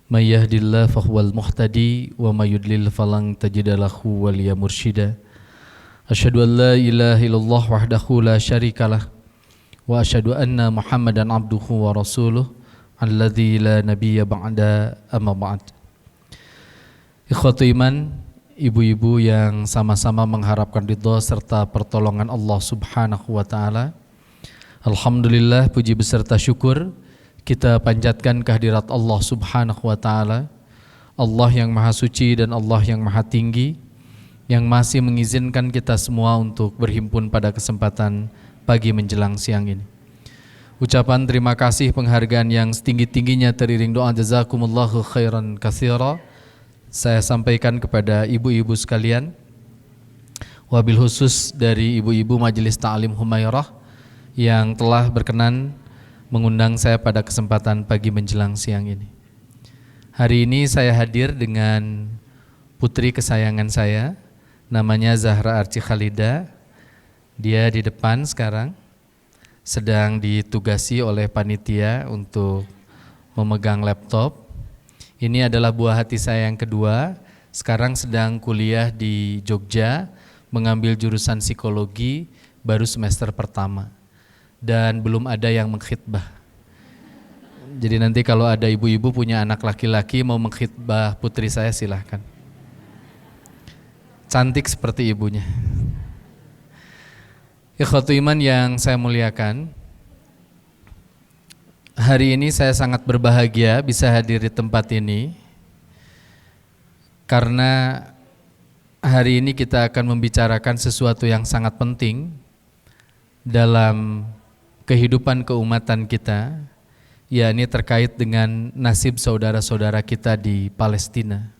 May yahdihillahu fahuwal muhtadi wa may yudlil falan tajida lahu waliya mursyida. Asyhadu an la ilaha illallah wahdahu la syarikalah wa asyhadu anna Muhammadan abduhu wa rasuluh alladzi la nabiyya ba'da amma ba'd. Ikhwatu iman, ibu-ibu yang sama-sama mengharapkan ridha serta pertolongan Allah Subhanahu wa taala. Alhamdulillah, puji beserta syukur kita panjatkan kehadirat Allah Subhanahu wa taala, Allah yang Maha Suci dan Allah yang Maha Tinggi, yang masih mengizinkan kita semua untuk berhimpun pada kesempatan pagi menjelang siang ini. Ucapan terima kasih penghargaan yang setinggi-tingginya teriring doa jazakumullahu khairan katsira saya sampaikan kepada ibu-ibu sekalian, wabil khusus dari ibu-ibu Majelis Ta'lim Humairah yang telah berkenan mengundang saya pada kesempatan pagi menjelang siang ini. Hari ini saya hadir dengan putri kesayangan saya, namanya Zahra Archi Khalida. Dia di depan sekarang, sedang ditugasi oleh panitia untuk memegang laptop. Ini adalah buah hati saya yang kedua, sekarang sedang kuliah di Jogja, mengambil jurusan psikologi, baru semester pertama. Dan belum ada yang mengkhitbah. Jadi nanti kalau ada ibu-ibu punya anak laki-laki mau mengkhitbah putri saya, silahkan. Cantik seperti ibunya. Ikhwatu iman yang saya muliakan, hari ini saya sangat berbahagia bisa hadir di tempat ini, karena hari ini kita akan membicarakan sesuatu yang sangat penting dalam kehidupan keumatan kita, yakni terkait dengan nasib saudara-saudara kita di Palestina.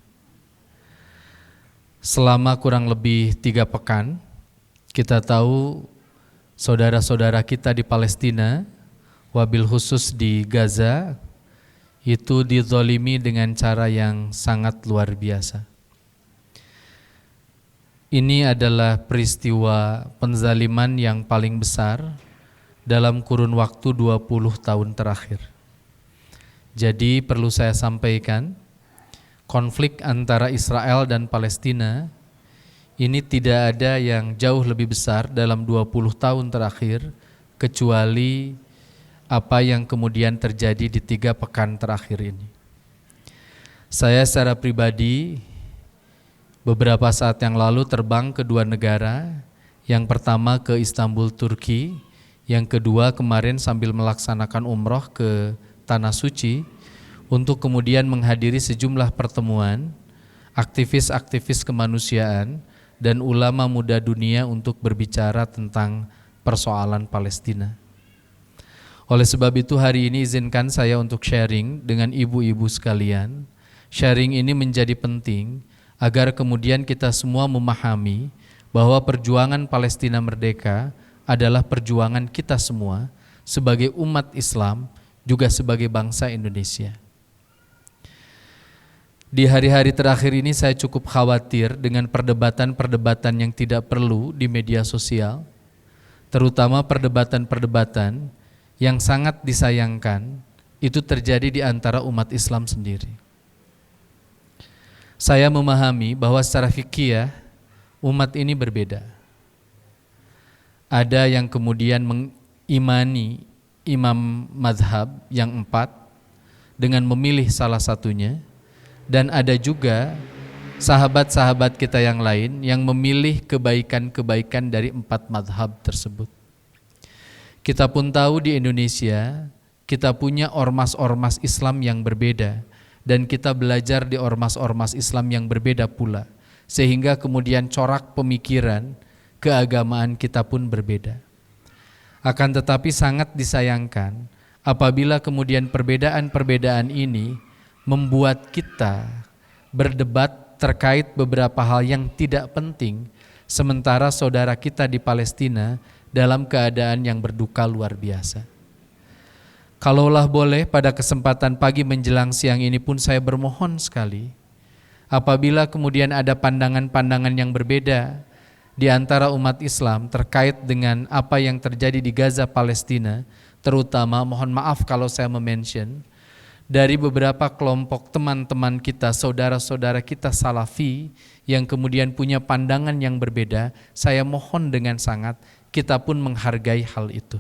Selama kurang lebih 3 pekan, kita tahu saudara-saudara kita di Palestina, wabil khusus di Gaza, itu dizalimi dengan cara yang sangat luar biasa. Ini adalah peristiwa penzaliman yang paling besar dalam kurun waktu 20 tahun terakhir. Jadi perlu saya sampaikan, konflik antara Israel dan Palestina ini tidak ada yang jauh lebih besar dalam 20 tahun terakhir kecuali apa yang kemudian terjadi di 3 pekan terakhir ini. Saya secara pribadi beberapa saat yang lalu terbang ke 2 negara, yang pertama ke Istanbul, Turki, yang kedua kemarin sambil melaksanakan umroh ke Tanah Suci untuk kemudian menghadiri sejumlah pertemuan aktivis-aktivis kemanusiaan dan ulama muda dunia untuk berbicara tentang persoalan Palestina. Oleh sebab itu hari ini izinkan saya untuk sharing dengan ibu-ibu sekalian. Sharing ini menjadi penting agar kemudian kita semua memahami bahwa perjuangan Palestina merdeka adalah perjuangan kita semua sebagai umat Islam, juga sebagai bangsa Indonesia. Di hari-hari terakhir ini saya cukup khawatir dengan perdebatan-perdebatan yang tidak perlu di media sosial, terutama perdebatan-perdebatan yang sangat disayangkan itu terjadi di antara umat Islam sendiri. Saya memahami bahwa secara fikih umat ini berbeda. Ada yang kemudian mengimani imam mazhab yang 4 dengan memilih salah satunya, dan ada juga sahabat-sahabat kita yang lain yang memilih kebaikan-kebaikan dari 4 mazhab tersebut. Kita pun tahu di Indonesia kita punya ormas-ormas Islam yang berbeda, dan kita belajar di ormas-ormas Islam yang berbeda pula, sehingga kemudian corak pemikiran keagamaan kita pun berbeda. Akan tetapi sangat disayangkan apabila kemudian perbedaan-perbedaan ini membuat kita berdebat terkait beberapa hal yang tidak penting, sementara saudara kita di Palestina dalam keadaan yang berduka luar biasa. Kalaulah boleh pada kesempatan pagi menjelang siang ini pun saya bermohon sekali, apabila kemudian ada pandangan-pandangan yang berbeda di antara umat Islam terkait dengan apa yang terjadi di Gaza, Palestina, terutama mohon maaf kalau saya mention, dari beberapa kelompok teman-teman kita, saudara-saudara kita Salafi yang kemudian punya pandangan yang berbeda, saya mohon dengan sangat kita pun menghargai hal itu.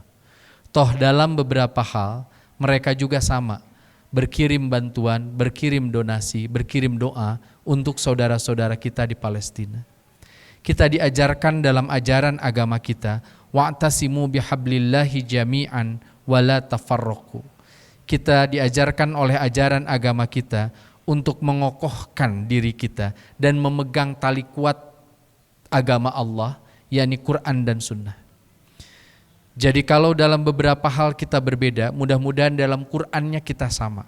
Toh dalam beberapa hal mereka juga sama, berkirim bantuan, berkirim donasi, berkirim doa untuk saudara-saudara kita di Palestina. Kita diajarkan dalam ajaran agama kita, wa'tasimu bihablillahi jami'an wala tafarraqu. Kita diajarkan oleh ajaran agama kita untuk mengokohkan diri kita dan memegang tali kuat agama Allah, yakni Quran dan Sunnah. Jadi kalau dalam beberapa hal kita berbeda, mudah-mudahan dalam Qur'annya kita sama,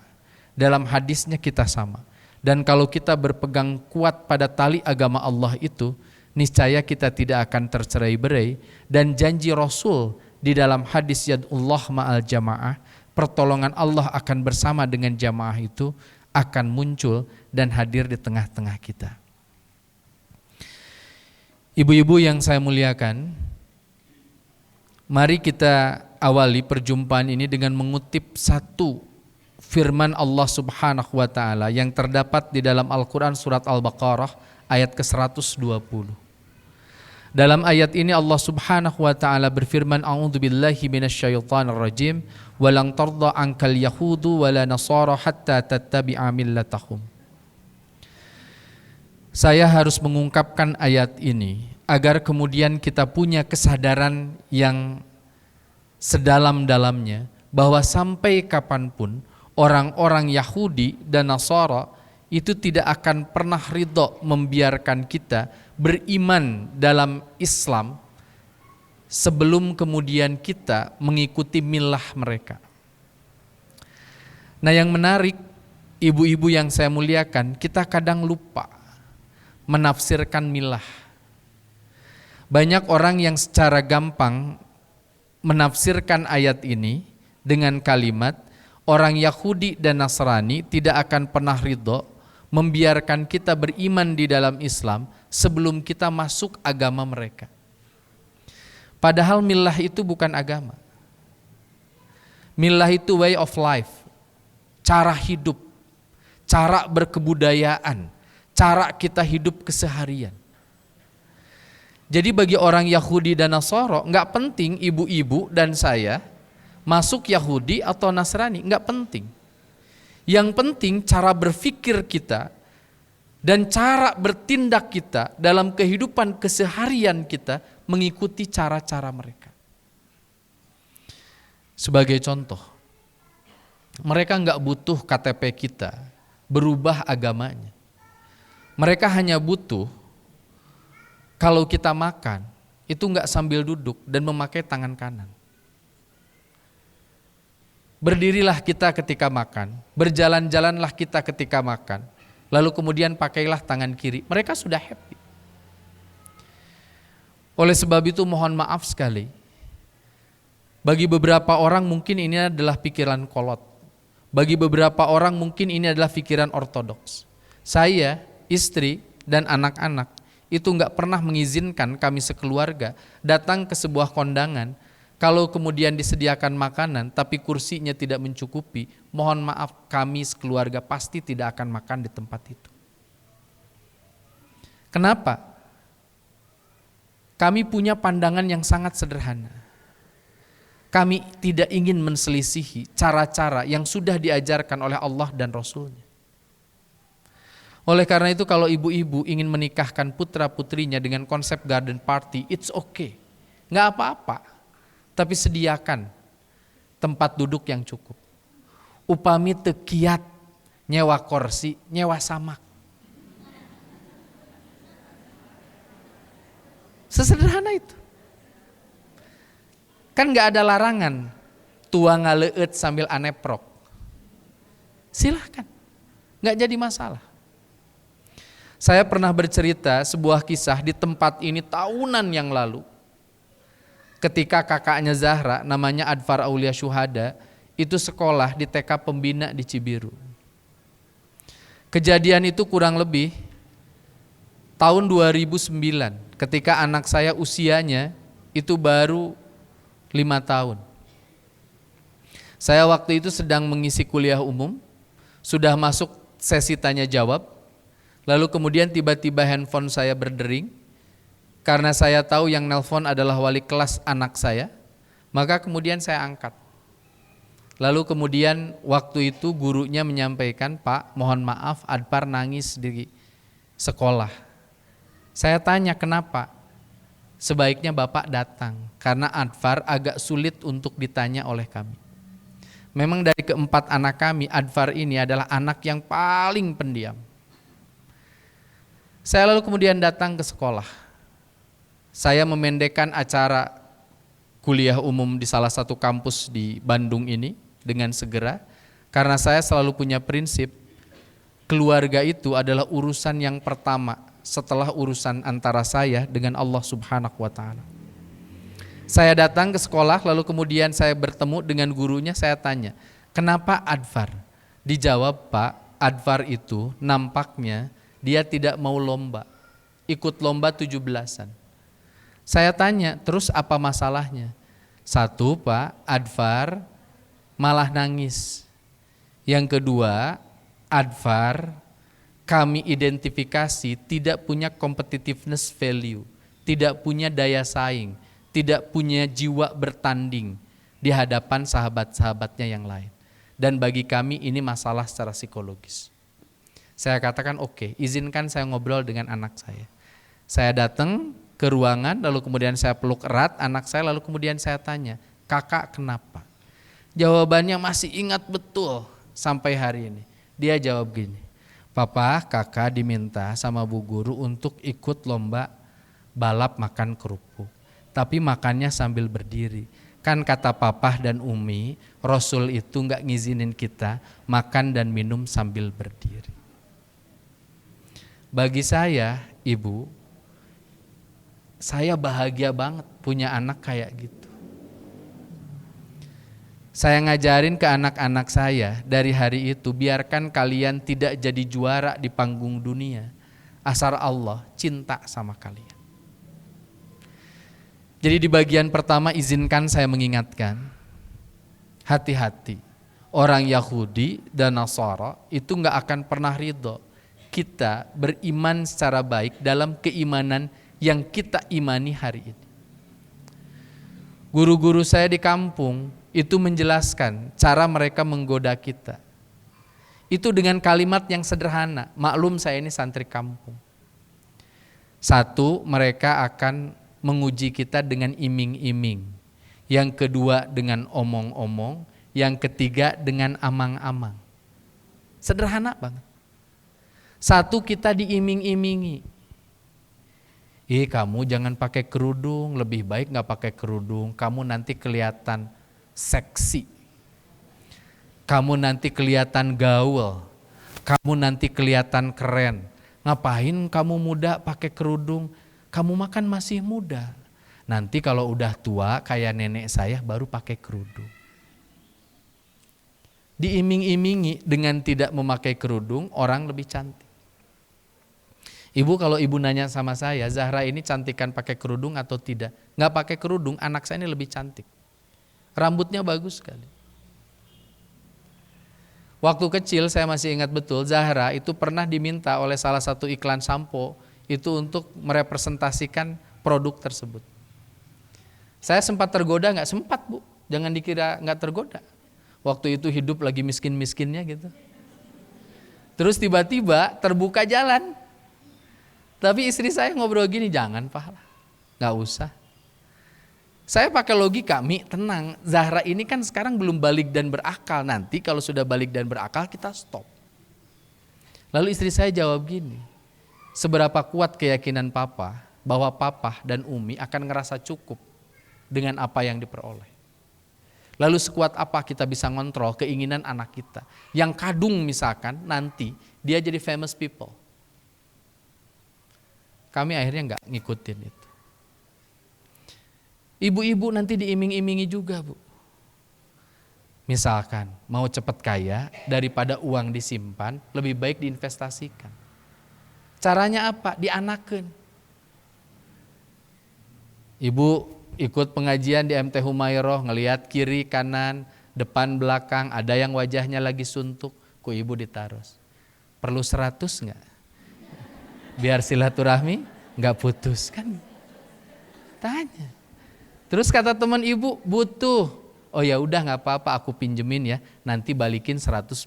dalam hadisnya kita sama. Dan kalau kita berpegang kuat pada tali agama Allah itu, niscaya kita tidak akan tercerai-berai. Dan janji Rasul di dalam hadis yadullah ma'al jamaah, pertolongan Allah akan bersama dengan jamaah itu akan muncul dan hadir di tengah-tengah kita. Ibu-ibu yang saya muliakan, mari kita awali perjumpaan ini dengan mengutip satu firman Allah Subhanahu wa taala yang terdapat di dalam Al-Qur'an surat Al-Baqarah ayat ke-120. Dalam ayat ini Allah Subhanahu wa taala berfirman, a'udzubillahi minasyaitonir rajim, walang tarda ankal yahudu wala nasara hatta tattabi'a millatahum. Saya harus mengungkapkan ayat ini agar kemudian kita punya kesadaran yang sedalam-dalamnya bahwa sampai kapanpun orang-orang Yahudi dan Nasara itu tidak akan pernah ridho membiarkan kita beriman dalam Islam sebelum kemudian kita mengikuti milah mereka. Nah, yang menarik, ibu-ibu yang saya muliakan, kita kadang lupa menafsirkan milah. Banyak orang yang secara gampang menafsirkan ayat ini dengan kalimat orang Yahudi dan Nasrani tidak akan pernah ridho membiarkan kita beriman di dalam Islam sebelum kita masuk agama mereka. Padahal milah itu bukan agama. Milah itu way of life, cara hidup, cara berkebudayaan, cara kita hidup keseharian. Jadi bagi orang Yahudi dan Nasara nggak penting ibu-ibu dan saya masuk Yahudi atau Nasrani, nggak penting. Yang penting cara berpikir kita dan cara bertindak kita dalam kehidupan keseharian kita mengikuti cara-cara mereka. Sebagai contoh, mereka nggak butuh KTP kita berubah agamanya. Mereka hanya butuh kalau kita makan itu nggak sambil duduk dan memakai tangan kanan. Berdirilah kita ketika makan, berjalan-jalanlah kita ketika makan, lalu kemudian pakailah tangan kiri. Mereka sudah happy. Oleh sebab itu mohon maaf sekali, bagi beberapa orang mungkin ini adalah pikiran kolot. Bagi beberapa orang mungkin ini adalah pikiran ortodoks. Saya, istri, dan anak-anak itu nggak pernah mengizinkan kami sekeluarga datang ke sebuah kondangan. Kalau kemudian disediakan makanan tapi kursinya tidak mencukupi, mohon maaf kami sekeluarga pasti tidak akan makan di tempat itu. Kenapa? Kami punya pandangan yang sangat sederhana. Kami tidak ingin menselisihi cara-cara yang sudah diajarkan oleh Allah dan Rasul-Nya. Oleh karena itu kalau ibu-ibu ingin menikahkan putra-putrinya dengan konsep garden party, it's okay, nggak apa-apa. Tapi sediakan tempat duduk yang cukup. Upami teu kiat nyewa kursi, nyewa samak. Sesederhana itu. Kan gak ada larangan tua ngaleut sambil aneprok. Silahkan, gak jadi masalah. Saya pernah bercerita sebuah kisah di tempat ini tahunan yang lalu. Ketika kakaknya Zahra, namanya Adfar Aulia Syuhada, itu sekolah di TK Pembina di Cibiru. Kejadian itu kurang lebih tahun 2009, ketika anak saya usianya itu baru 5 tahun. Saya waktu itu sedang mengisi kuliah umum Sudah masuk sesi tanya jawab, lalu kemudian tiba-tiba handphone saya berdering. Karena saya tahu yang nelpon adalah wali kelas anak saya, maka kemudian saya angkat. Lalu kemudian waktu itu gurunya menyampaikan, "Pak, mohon maaf Adfar nangis di sekolah." Saya tanya kenapa? Sebaiknya Bapak datang, karena Adfar agak sulit untuk ditanya oleh kami. Memang dari keempat anak kami, Adfar ini adalah anak yang paling pendiam. Saya lalu kemudian datang ke sekolah. Saya memendekkan acara kuliah umum di salah satu kampus di Bandung ini dengan segera, karena saya selalu punya prinsip, keluarga itu adalah urusan yang pertama setelah urusan antara saya dengan Allah Subhanahu wa Ta'ala. Saya datang ke sekolah, lalu kemudian saya bertemu dengan gurunya, saya tanya, "Kenapa Adfar?" Dijawab, "Pak, Adfar itu nampaknya dia tidak mau lomba, ikut lomba 17-an. Saya tanya, "Terus apa masalahnya?" "Satu, Pak, Adfar malah nangis. Yang kedua, Adfar kami identifikasi tidak punya competitiveness value, tidak punya daya saing, tidak punya jiwa bertanding di hadapan sahabat-sahabatnya yang lain. Dan bagi kami ini masalah secara psikologis." Saya katakan, "Oke, izinkan saya ngobrol dengan anak saya." Saya datang ke ruangan, lalu kemudian saya peluk erat anak saya, lalu kemudian saya tanya, "Kakak kenapa?" Jawabannya masih ingat betul sampai hari ini. Dia jawab gini, "Papa, kakak diminta sama bu guru untuk ikut lomba balap makan kerupuk. Tapi makannya sambil berdiri. Kan kata papa dan umi, Rasul itu gak ngizinin kita makan dan minum sambil berdiri." Bagi saya, ibu, saya bahagia banget punya anak kayak gitu. Saya ngajarin ke anak-anak saya dari hari itu, biarkan kalian tidak jadi juara di panggung dunia, asal Allah cinta sama kalian. Jadi di bagian pertama izinkan saya mengingatkan, hati-hati, orang Yahudi dan Nasara itu gak akan pernah ridho kita beriman secara baik dalam keimanan yang kita imani hari ini. Guru-guru saya di kampung itu menjelaskan cara mereka menggoda kita. Itu dengan kalimat yang sederhana. Maklum saya ini santri kampung. Satu, mereka akan menguji kita dengan iming-iming. Yang kedua dengan omong-omong. Yang ketiga dengan amang-amang. Sederhana banget. Satu, kita diiming-imingi. Kamu jangan pakai kerudung, lebih baik gak pakai kerudung. Kamu nanti kelihatan seksi, kamu nanti kelihatan gaul, kamu nanti kelihatan keren. Ngapain kamu muda pakai kerudung? Kamu makan masih muda. Nanti kalau udah tua kayak nenek saya baru pakai kerudung. Diiming-imingi dengan tidak memakai kerudung, orang lebih cantik. Ibu, kalau ibu nanya sama saya, Zahra ini cantikan pakai kerudung atau tidak? Nggak pakai kerudung, anak saya ini lebih cantik. Rambutnya bagus sekali. Waktu kecil saya masih ingat betul, Zahra itu pernah diminta oleh salah satu iklan sampo itu untuk merepresentasikan produk tersebut. Saya sempat tergoda, nggak sempat bu, jangan dikira nggak tergoda. Waktu itu hidup lagi miskin-miskinnya gitu. Terus tiba-tiba terbuka jalan. Tapi istri saya ngobrol gini, "Jangan Pak, nggak usah." Saya pakai logika, "Mi, tenang, Zahra ini kan sekarang belum balik dan berakal. Nanti kalau sudah balik dan berakal kita stop." Lalu istri saya jawab gini, "Seberapa kuat keyakinan Papa bahwa Papa dan Umi akan ngerasa cukup dengan apa yang diperoleh? Lalu sekuat apa kita bisa ngontrol keinginan anak kita? Yang kadung misalkan nanti dia jadi famous people." Kami akhirnya nggak ngikutin itu. Ibu-ibu nanti diiming-imingi juga bu. Misalkan mau cepat kaya daripada uang disimpan, lebih baik diinvestasikan. Caranya apa? Dianakeun. Ibu ikut pengajian di MT Humayroh, ngelihat kiri kanan, depan belakang, ada yang wajahnya lagi suntuk. ku ibu ditaruh. Perlu 100 nggak? Biar silaturahmi nggak putus kan? Tanya. Terus kata teman ibu, butuh. Oh ya udah nggak apa-apa, aku pinjemin ya, nanti balikin 120.000.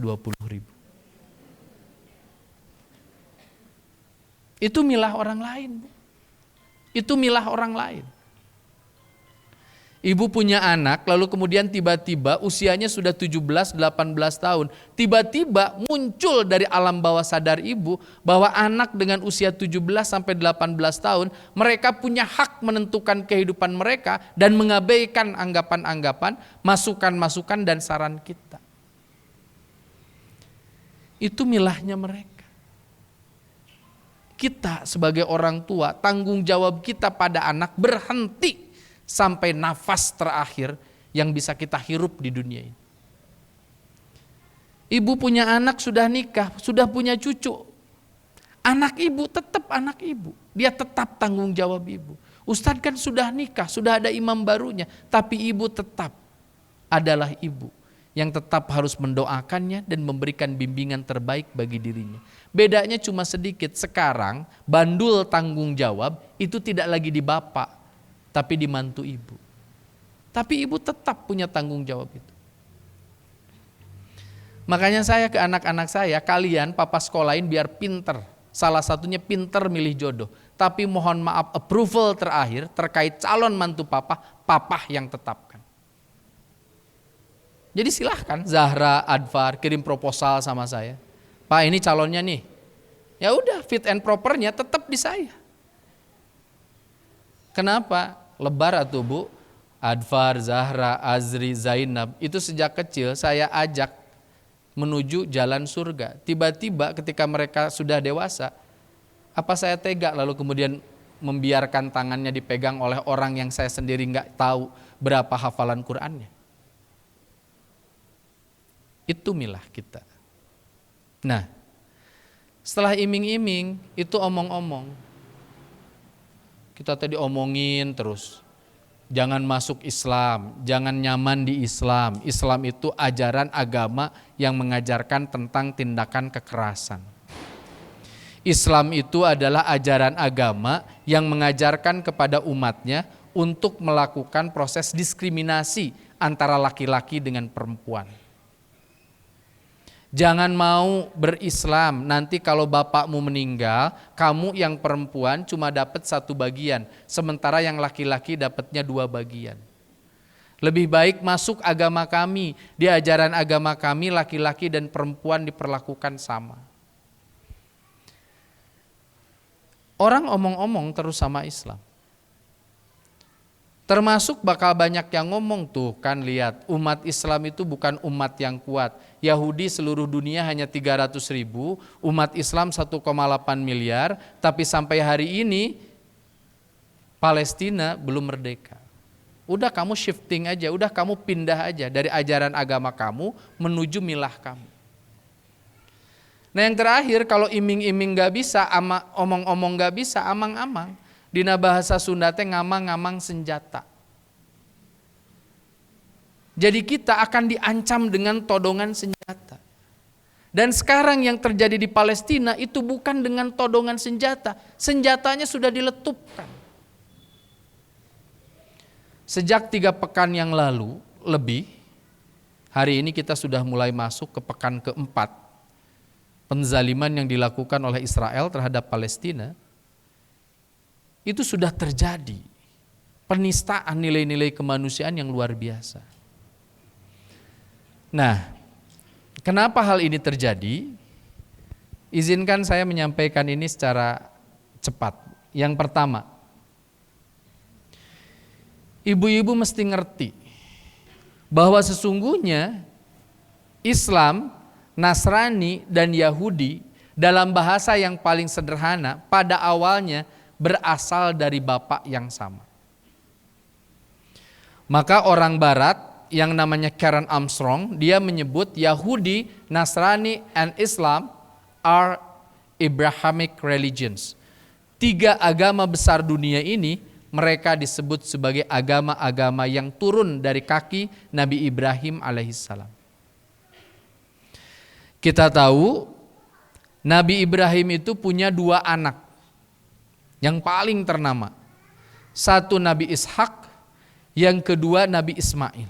Itu milah orang lain, Bu. Itu milah orang lain. Ibu punya anak, lalu kemudian tiba-tiba usianya sudah 17-18 tahun. Tiba-tiba muncul dari alam bawah sadar ibu bahwa anak dengan usia 17-18 tahun, mereka punya hak menentukan kehidupan mereka dan mengabaikan anggapan-anggapan, masukan-masukan dan saran kita. Itu milahnya mereka. Kita sebagai orang tua, tanggung jawab kita pada anak berhenti sampai nafas terakhir yang bisa kita hirup di dunia ini. Ibu punya anak, sudah nikah, sudah punya cucu. Anak ibu tetap anak ibu. Dia tetap tanggung jawab ibu. Ustadz kan sudah nikah, sudah ada imam barunya. Tapi ibu tetap adalah ibu yang tetap harus mendoakannya dan memberikan bimbingan terbaik bagi dirinya. Bedanya cuma sedikit, sekarang bandul tanggung jawab itu tidak lagi di bapak, tapi di mantu ibu. Tapi ibu tetap punya tanggung jawab itu. Makanya saya ke anak-anak saya, kalian papa sekolahin biar pinter. Salah satunya pinter milih jodoh. Tapi mohon maaf, approval terakhir terkait calon mantu papa yang tetapkan. Jadi silahkan Zahra, Adfar kirim proposal sama saya. Pak, ini calonnya nih. Ya udah, fit and propernya tetap di saya. Kenapa? Lebar atuh Bu. Adfar, Zahra, Azri, Zainab itu sejak kecil saya ajak menuju jalan surga. Tiba-tiba ketika mereka sudah dewasa, apa saya tega lalu kemudian membiarkan tangannya dipegang oleh orang yang saya sendiri nggak tahu berapa hafalan Qur'annya? Itu milah kita. Nah, setelah iming-iming itu omong-omong. Kita tadi omongin terus. Jangan masuk Islam, jangan nyaman di Islam. Islam itu ajaran agama yang mengajarkan tentang tindakan kekerasan. Islam itu adalah ajaran agama yang mengajarkan kepada umatnya untuk melakukan proses diskriminasi antara laki-laki dengan perempuan. Jangan mau berislam, nanti kalau bapakmu meninggal, kamu yang perempuan cuma dapat 1 bagian, sementara yang laki-laki dapatnya 2 bagian. Lebih baik masuk agama kami, di ajaran agama kami laki-laki dan perempuan diperlakukan sama. Orang omong-omong terus sama Islam. Termasuk bakal banyak yang ngomong tuh kan, lihat umat Islam itu bukan umat yang kuat. Yahudi seluruh dunia hanya 300.000, umat Islam 1,8 miliar, tapi sampai hari ini Palestina belum merdeka. Udah kamu shifting aja, udah kamu pindah aja dari ajaran agama kamu menuju milah kamu. Nah yang terakhir, kalau iming-iming gak bisa, omong-omong gak bisa, amang-amang. Dina bahasa Sunda teh ngamang-ngamang senjata. Jadi kita akan diancam dengan todongan senjata. Dan sekarang yang terjadi di Palestina itu bukan dengan todongan senjata. Senjatanya sudah diletupkan. Sejak 3 pekan yang lalu lebih, hari ini kita sudah mulai masuk ke pekan keempat. Penzaliman yang dilakukan oleh Israel terhadap Palestina. Itu sudah terjadi penistaan nilai-nilai kemanusiaan yang luar biasa. Nah, kenapa hal ini terjadi? Izinkan saya menyampaikan ini secara cepat. Yang pertama, ibu-ibu mesti ngerti bahwa sesungguhnya Islam, Nasrani, dan Yahudi dalam bahasa yang paling sederhana pada awalnya berasal dari bapak yang sama. Maka orang barat yang namanya Karen Armstrong, dia menyebut Yahudi, Nasrani, and Islam are Abrahamic religions. 3 agama besar dunia ini mereka disebut sebagai agama-agama yang turun dari kaki Nabi Ibrahim alaihissalam. Kita tahu Nabi Ibrahim itu punya 2 anak yang paling ternama. Satu Nabi Ishak, yang kedua Nabi Ismail.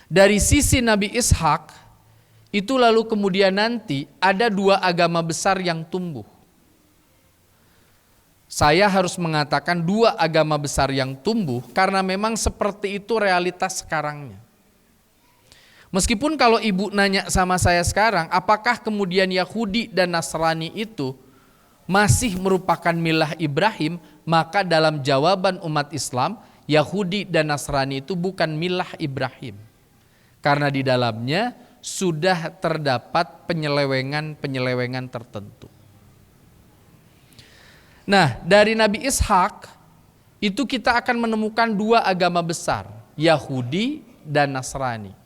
Dari sisi Nabi Ishak, itu lalu kemudian nanti ada 2 agama besar yang tumbuh. Saya harus mengatakan 2 agama besar yang tumbuh karena memang seperti itu realitas sekarangnya. Meskipun kalau ibu nanya sama saya sekarang, apakah kemudian Yahudi dan Nasrani itu masih merupakan milah Ibrahim, maka dalam jawaban umat Islam, Yahudi dan Nasrani itu bukan milah Ibrahim. Karena di dalamnya sudah terdapat penyelewengan tertentu. Nah, dari Nabi Ishak itu kita akan menemukan 2 agama besar, Yahudi dan Nasrani.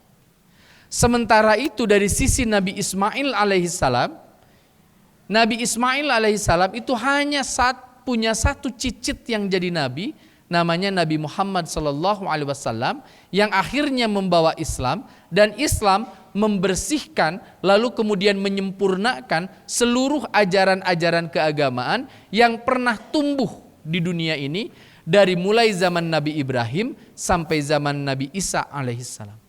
Sementara itu dari sisi Nabi Ismail alaihissalam, Nabi Ismail alaihissalam itu hanya punya 1 cicit yang jadi nabi, namanya Nabi Muhammad sallallahu alaihi wasallam, yang akhirnya membawa Islam, dan Islam membersihkan lalu kemudian menyempurnakan seluruh ajaran-ajaran keagamaan yang pernah tumbuh di dunia ini dari mulai zaman Nabi Ibrahim sampai zaman Nabi Isa alaihissalam.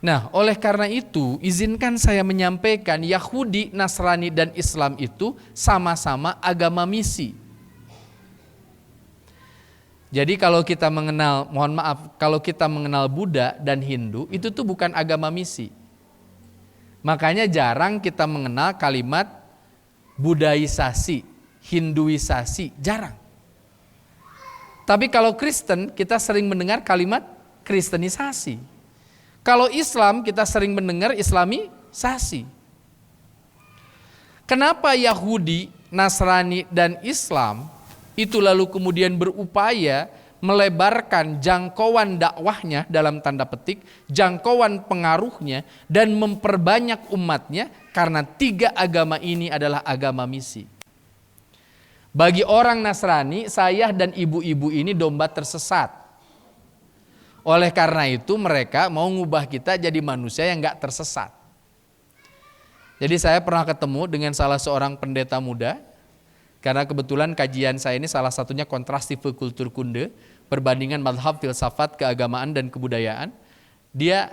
Nah, oleh karena itu, izinkan saya menyampaikan Yahudi, Nasrani, dan Islam itu sama-sama agama misi. Jadi kalau kita mengenal, kalau kita mengenal Buddha dan Hindu, itu tuh bukan agama misi. Makanya jarang kita mengenal kalimat Buddhaisasi, Hinduisasi, jarang. Tapi kalau Kristen, kita sering mendengar kalimat Kristenisasi. Kalau Islam kita sering mendengar Islamisasi. Kenapa Yahudi, Nasrani, dan Islam itu lalu kemudian berupaya melebarkan jangkauan dakwahnya dalam tanda petik, jangkauan pengaruhnya dan memperbanyak umatnya? Karena 3 agama ini adalah agama misi. Bagi orang Nasrani, saya dan ibu-ibu ini domba tersesat. Oleh karena itu mereka mau ngubah kita jadi manusia yang gak tersesat. Jadi saya pernah ketemu dengan salah seorang pendeta muda, karena kebetulan kajian saya ini salah satunya kontrastive kultur kunde, perbandingan madhab, filsafat, keagamaan, dan kebudayaan. Dia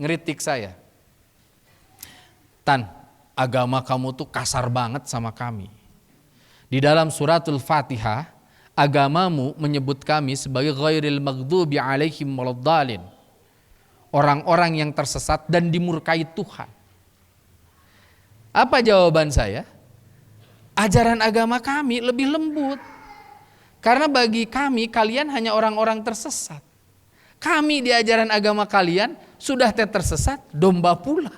ngeritik saya. Tan, agama kamu tuh kasar banget sama kami. Di dalam suratul Fatihah, agamamu menyebut kami sebagai ghairil maghdubi alaihim waladdallin, orang-orang yang tersesat dan dimurkai Tuhan. Apa jawaban saya? Ajaran agama kami lebih lembut. Karena bagi kami, kalian hanya orang-orang tersesat. Kami di ajaran agama kalian sudah tersesat, domba pula.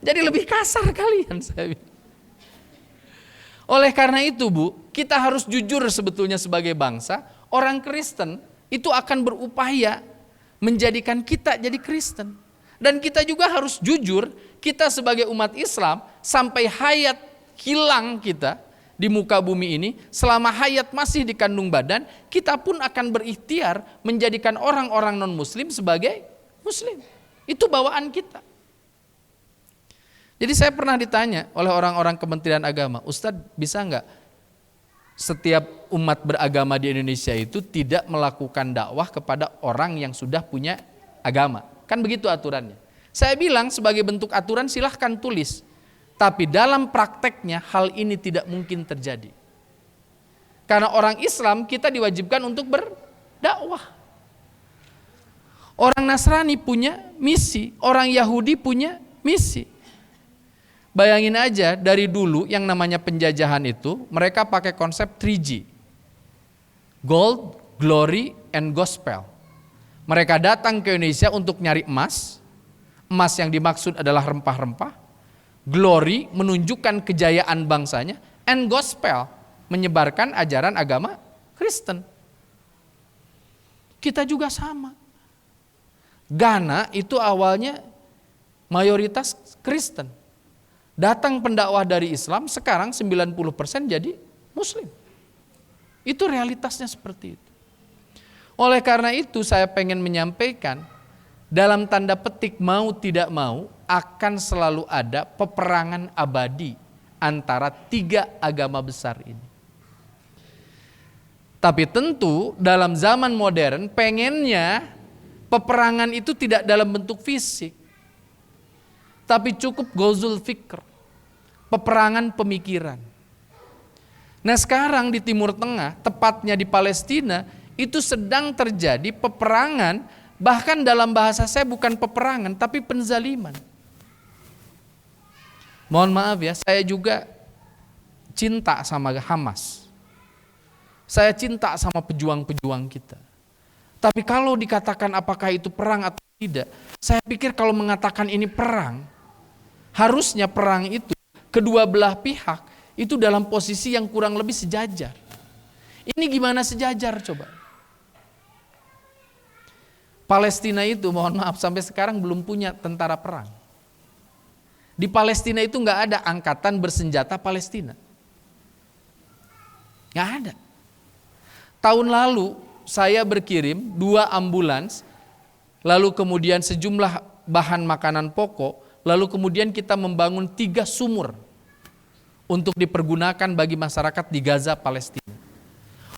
Jadi lebih kasar kalian, saya bilang. Oleh karena itu Bu, kita harus jujur sebetulnya sebagai bangsa, orang Kristen itu akan berupaya menjadikan kita jadi Kristen. Dan kita juga harus jujur, kita sebagai umat Islam sampai hayat hilang kita di muka bumi ini, selama hayat masih di kandung badan, kita pun akan berikhtiar menjadikan orang-orang non-muslim sebagai muslim. Itu bawaan kita. Jadi saya pernah ditanya oleh orang-orang Kementerian Agama, Ustadz bisa nggak setiap umat beragama di Indonesia itu tidak melakukan dakwah kepada orang yang sudah punya agama? Kan begitu aturannya. Saya bilang sebagai bentuk aturan silahkan tulis. Tapi dalam prakteknya hal ini tidak mungkin terjadi. Karena orang Islam kita diwajibkan untuk berdakwah. Orang Nasrani punya misi, orang Yahudi punya misi. Bayangin aja dari dulu yang namanya penjajahan itu mereka pakai konsep 3G. Gold, Glory, and Gospel. Mereka datang ke Indonesia untuk nyari emas. Emas yang dimaksud adalah rempah-rempah. Glory menunjukkan kejayaan bangsanya. And Gospel menyebarkan ajaran agama Kristen. Kita juga sama. Ghana itu awalnya mayoritas Kristen. Datang pendakwah dari Islam, sekarang 90% jadi Muslim. Itu realitasnya seperti itu. Oleh karena itu saya pengen menyampaikan, dalam tanda petik mau tidak mau akan selalu ada peperangan abadi antara tiga agama besar ini. Tapi tentu dalam zaman modern pengennya peperangan itu tidak dalam bentuk fisik, tapi cukup gozul fikr, peperangan pemikiran. Nah sekarang di Timur Tengah, tepatnya di Palestina, itu sedang terjadi peperangan, bahkan dalam bahasa saya bukan peperangan, tapi penzaliman. Mohon maaf ya, saya juga cinta sama Hamas. Saya cinta sama pejuang-pejuang kita. Tapi kalau dikatakan apakah itu perang atau tidak, saya pikir kalau mengatakan ini perang, harusnya perang itu kedua belah pihak itu dalam posisi yang kurang lebih sejajar. Ini gimana sejajar coba? Palestina itu mohon maaf sampai sekarang belum punya tentara perang. Di Palestina itu nggak ada angkatan bersenjata Palestina. Nggak ada. Tahun lalu saya berkirim 2 ambulans, lalu kemudian sejumlah bahan makanan pokok, lalu kemudian kita membangun 3 sumur untuk dipergunakan bagi masyarakat di Gaza, Palestina.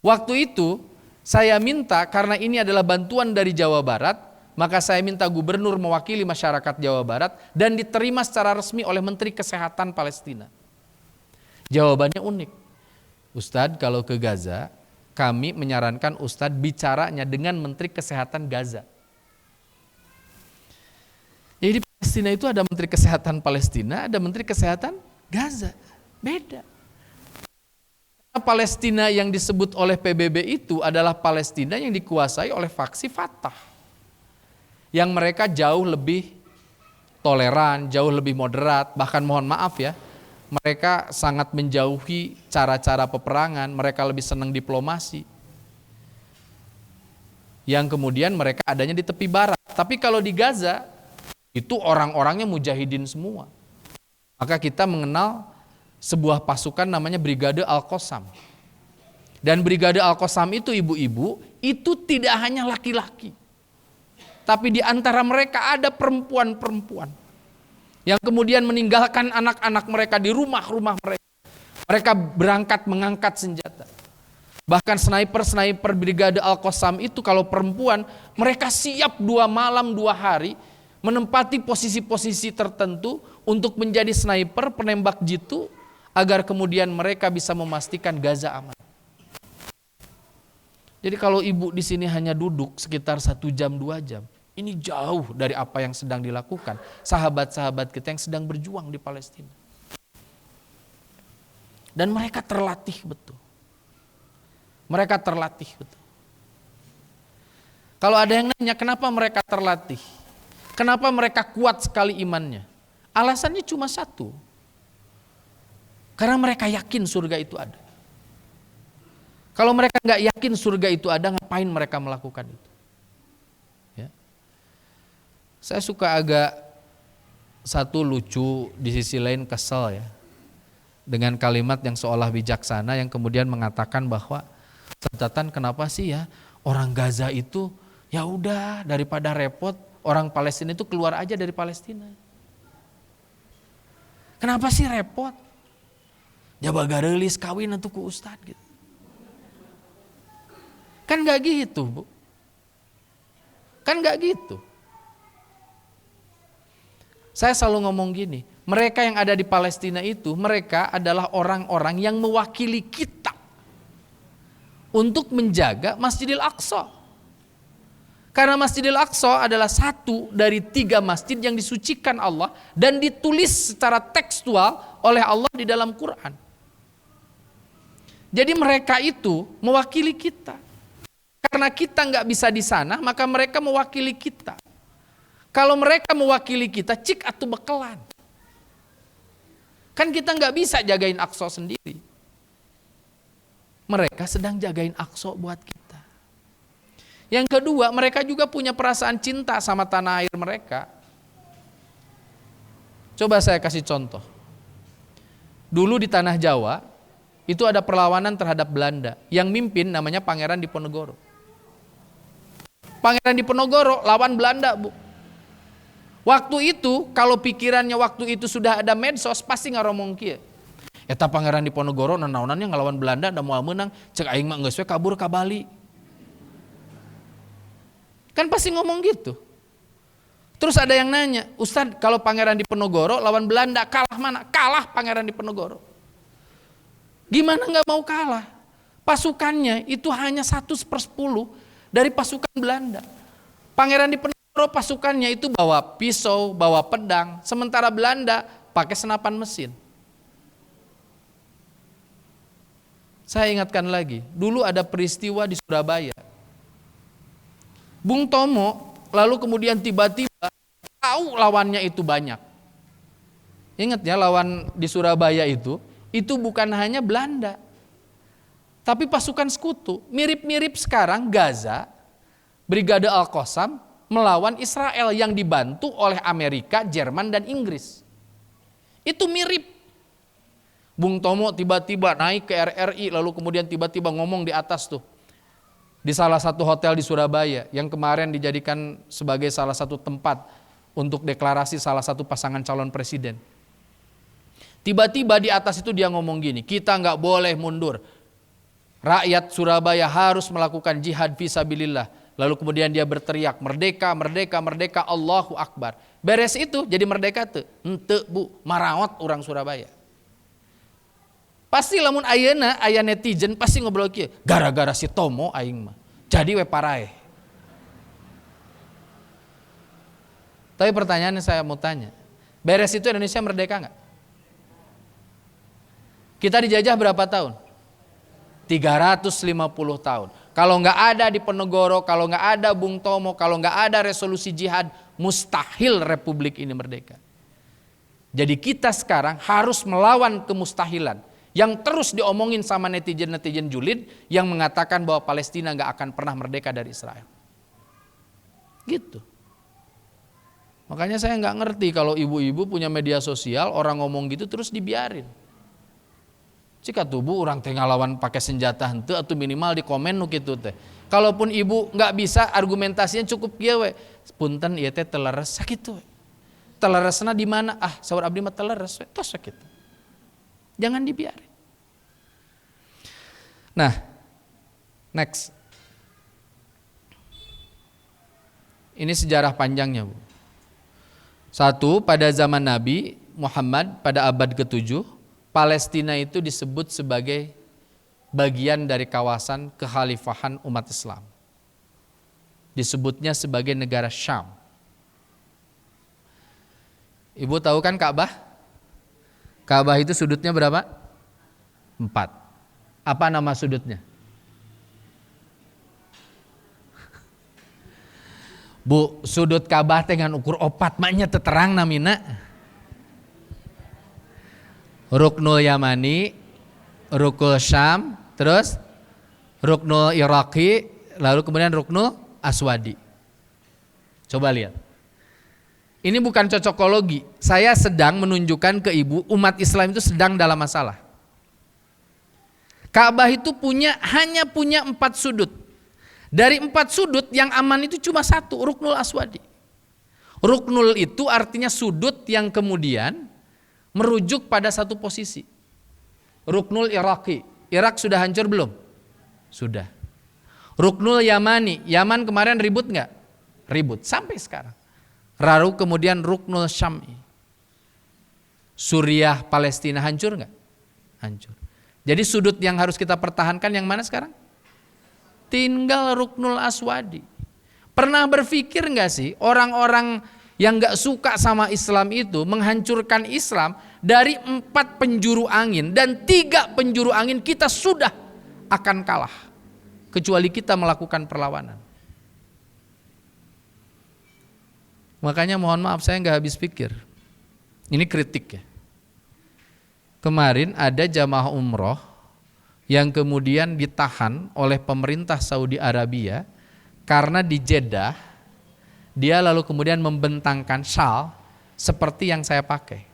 Waktu itu saya minta, karena ini adalah bantuan dari Jawa Barat, maka saya minta gubernur mewakili masyarakat Jawa Barat dan diterima secara resmi oleh Menteri Kesehatan Palestina. Jawabannya unik. Ustadz, kalau ke Gaza, kami menyarankan Ustadz bicaranya dengan Menteri Kesehatan Gaza. Jadi di Palestina itu ada Menteri Kesehatan Palestina, ada Menteri Kesehatan Gaza. Beda. Karena Palestina yang disebut oleh PBB itu adalah Palestina yang dikuasai oleh faksi Fatah. Yang mereka jauh lebih toleran, jauh lebih moderat, bahkan mohon maaf ya, mereka sangat menjauhi cara-cara peperangan, mereka lebih senang diplomasi. Yang kemudian mereka adanya di tepi barat. Tapi kalau di Gaza, itu orang-orangnya mujahidin semua. Maka kita mengenal sebuah pasukan namanya Brigade Al-Qassam. Dan Brigade Al-Qassam itu ibu-ibu, itu tidak hanya laki-laki. Tapi di antara mereka ada perempuan-perempuan yang kemudian meninggalkan anak-anak mereka di rumah-rumah mereka. Mereka berangkat mengangkat senjata. Bahkan sniper-sniper Brigade Al-Qassam itu kalau perempuan, mereka siap 2 malam 2 hari menempati posisi-posisi tertentu untuk menjadi sniper, penembak jitu, agar kemudian mereka bisa memastikan Gaza aman. Jadi kalau ibu di sini hanya duduk sekitar 1 jam 2 jam, ini jauh dari apa yang sedang dilakukan sahabat-sahabat kita yang sedang berjuang di Palestina. Dan mereka terlatih betul. Mereka terlatih betul. Kalau ada yang nanya kenapa mereka terlatih, kenapa mereka kuat sekali imannya, alasannya cuma satu. Karena mereka yakin surga itu ada. Kalau mereka nggak yakin surga itu ada, ngapain mereka melakukan itu? Ya. Saya suka agak satu lucu, di sisi lain kesel ya, dengan kalimat yang seolah bijaksana yang kemudian mengatakan bahwa catatan kenapa sih ya orang Gaza itu ya udah daripada repot orang Palestina itu keluar aja dari Palestina. Kenapa sih repot? Jaba garelis kawin atau ku ustad gitu. Kan gak gitu Bu. Kan gak gitu. Saya selalu ngomong gini, mereka yang ada di Palestina itu, mereka adalah orang-orang yang mewakili kita untuk menjaga Masjidil Aqsa. Karena Masjidil Aqsa adalah satu dari 3 masjid yang disucikan Allah dan ditulis secara tekstual oleh Allah di dalam Quran. Jadi mereka itu mewakili kita. Karena kita nggak bisa di sana, maka mereka mewakili kita. Kalau mereka mewakili kita, cik atuh bekelan. Kan kita nggak bisa jagain Aqsa sendiri. Mereka sedang jagain Aqsa buat kita. Yang kedua, mereka juga punya perasaan cinta sama tanah air mereka. Coba saya kasih contoh. Dulu di tanah Jawa, itu ada perlawanan terhadap Belanda. Yang mimpin namanya Pangeran Diponegoro. Pangeran Diponegoro lawan Belanda Bu. Waktu itu kalau pikirannya waktu itu sudah ada medsos pasti ngaromong kieu. Eta Pangeran Diponegoro nanaonannya ngelawan Belanda da moal meunang, cek aing mah geus we kabur ka Bali. Kan pasti ngomong gitu. Terus ada yang nanya, Ustaz kalau Pangeran Diponegoro lawan Belanda kalah mana? Kalah Pangeran Diponegoro. Gimana nggak mau kalah? Pasukannya itu hanya 1/10 dari pasukan Belanda. Pangeran Diponegoro pasukannya itu bawa pisau, bawa pedang, sementara Belanda pakai senapan mesin. Saya ingatkan lagi, dulu ada peristiwa di Surabaya. Bung Tomo lalu kemudian tiba-tiba tahu lawannya itu banyak. Ingat ya, lawan di Surabaya itu bukan hanya Belanda, tapi pasukan sekutu. Mirip-mirip sekarang Gaza, Brigade Al-Qassam melawan Israel yang dibantu oleh Amerika, Jerman, dan Inggris. Itu mirip. Bung Tomo tiba-tiba naik ke RRI lalu kemudian tiba-tiba ngomong di atas tuh. Di salah satu hotel di Surabaya yang kemarin dijadikan sebagai salah satu tempat untuk deklarasi salah satu pasangan calon presiden. Tiba-tiba di atas itu dia ngomong gini, kita nggak boleh mundur. Rakyat Surabaya harus melakukan jihad fisabilillah. Lalu kemudian dia berteriak, merdeka, merdeka, merdeka, Allahu Akbar. Beres itu jadi merdeka tuh. Ente bu, marawat orang Surabaya. Pasti lamun ayeuna aya netizen pasti ngobrol kieu, gara-gara si Tomo aing mah. Jadi we parae. Tapi pertanyaannya saya mau tanya, beres itu Indonesia merdeka enggak? Kita dijajah berapa tahun? 350 tahun. Kalau nggak ada Diponegoro, kalau nggak ada Bung Tomo, kalau nggak ada resolusi jihad, mustahil Republik ini merdeka. Jadi kita sekarang harus melawan kemustahilan yang terus diomongin sama netizen-netizen julid yang mengatakan bahwa Palestina nggak akan pernah merdeka dari Israel. Gitu. Makanya saya nggak ngerti kalau ibu-ibu punya media sosial, orang ngomong gitu terus dibiarin. Jika tubuh orang teh ngalawan pakai senjata henteu atau minimal di komen nu kitu teh. Kalaupun ibu nggak bisa argumentasinya cukup kieu we. Punten ieu teh teleres sakitu we. Teleresna di mana? Ah, saur abdi mah teleres we, tos sakitu. Jangan dibiarin. Nah, next. Ini sejarah panjangnya, Bu. Satu, pada zaman Nabi Muhammad pada abad ke-7 Palestina itu disebut sebagai bagian dari kawasan kekhalifahan umat Islam. Disebutnya sebagai negara Syam. Ibu tahu kan Ka'bah? Ka'bah itu sudutnya berapa? 4. Apa nama sudutnya? Bu, sudut Ka'bah dengan ukur 4 maknya terang namina. Ruknul Yamani, Ruknul Syam, terus Ruknul Iraqi, lalu kemudian Ruknul Aswadi. Coba lihat. Ini bukan cocokologi. Saya sedang menunjukkan ke ibu umat Islam itu sedang dalam masalah. Ka'bah itu hanya punya 4 sudut. Dari 4 sudut yang aman itu cuma 1, Ruknul Aswadi. Ruknul itu artinya sudut yang kemudian merujuk pada satu posisi. Ruknul Iraqi. Irak sudah hancur belum? Sudah. Ruknul Yamani. Yaman kemarin ribut nggak? Ribut. Sampai sekarang. Lalu kemudian Ruknul Syam'i. Suriah, Palestina hancur nggak? Hancur. Jadi sudut yang harus kita pertahankan yang mana sekarang? Tinggal Ruknul Aswadi. Pernah berpikir nggak sih orang-orang yang gak suka sama Islam itu menghancurkan Islam dari 4 penjuru angin dan 3 penjuru angin kita sudah akan kalah kecuali kita melakukan perlawanan. Makanya mohon maaf saya gak habis pikir. Ini kritik ya. Kemarin ada jamaah umroh yang kemudian ditahan oleh pemerintah Saudi Arabia karena di Jeddah dia lalu kemudian membentangkan syal seperti yang saya pakai.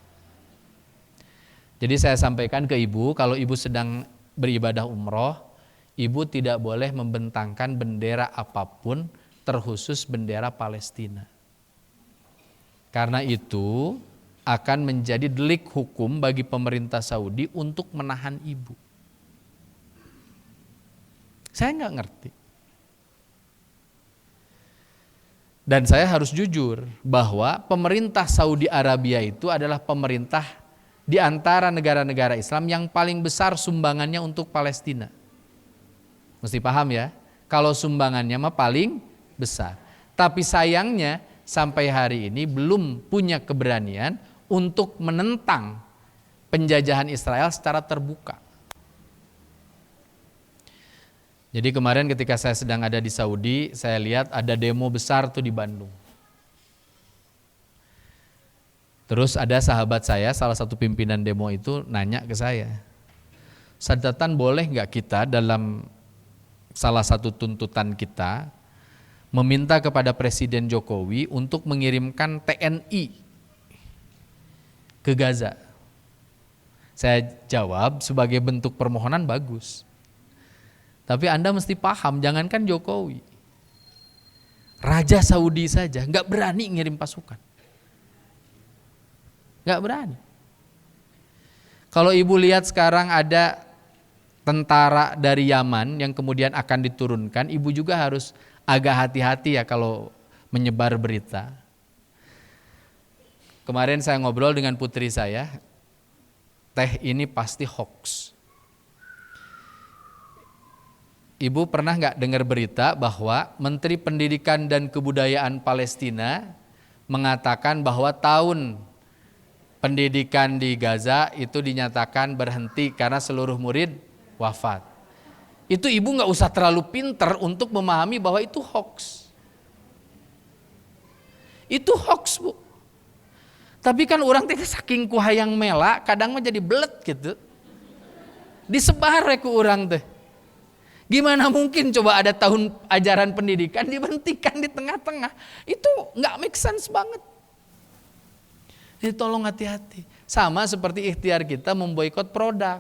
Jadi saya sampaikan ke ibu, kalau ibu sedang beribadah umroh, ibu tidak boleh membentangkan bendera apapun terkhusus bendera Palestina. Karena itu akan menjadi delik hukum bagi pemerintah Saudi untuk menahan ibu. Saya nggak ngerti. Dan saya harus jujur bahwa pemerintah Saudi Arabia itu adalah pemerintah di antara negara-negara Islam yang paling besar sumbangannya untuk Palestina. Mesti paham ya, kalau sumbangannya mah paling besar. Tapi sayangnya sampai hari ini belum punya keberanian untuk menentang penjajahan Israel secara terbuka. Jadi kemarin ketika saya sedang ada di Saudi, saya lihat ada demo besar tuh di Bandung. Terus ada sahabat saya, salah satu pimpinan demo itu nanya ke saya, Sadatan, boleh nggak kita dalam salah satu tuntutan kita meminta kepada Presiden Jokowi untuk mengirimkan TNI ke Gaza? Saya jawab, sebagai bentuk permohonan bagus. Tapi Anda mesti paham, jangankan Jokowi, Raja Saudi saja nggak berani ngirim pasukan. Nggak berani. Kalau ibu lihat sekarang ada tentara dari Yaman yang kemudian akan diturunkan, ibu juga harus agak hati-hati ya kalau menyebar berita. Kemarin saya ngobrol dengan putri saya, teh ini pasti hoax. Ibu pernah nggak dengar berita bahwa Menteri Pendidikan dan Kebudayaan Palestina mengatakan bahwa tahun pendidikan di Gaza itu dinyatakan berhenti karena seluruh murid wafat. Itu ibu nggak usah terlalu pinter untuk memahami bahwa itu hoax. Itu hoax, Bu. Tapi kan orang teh saking kuhayang mela, kadang mah jadi belet gitu. Disebar ke orang teh. Gimana mungkin coba ada tahun ajaran pendidikan diberhentikan di tengah-tengah. Itu nggak make sense banget. Jadi tolong hati-hati. Sama seperti ikhtiar kita memboikot produk.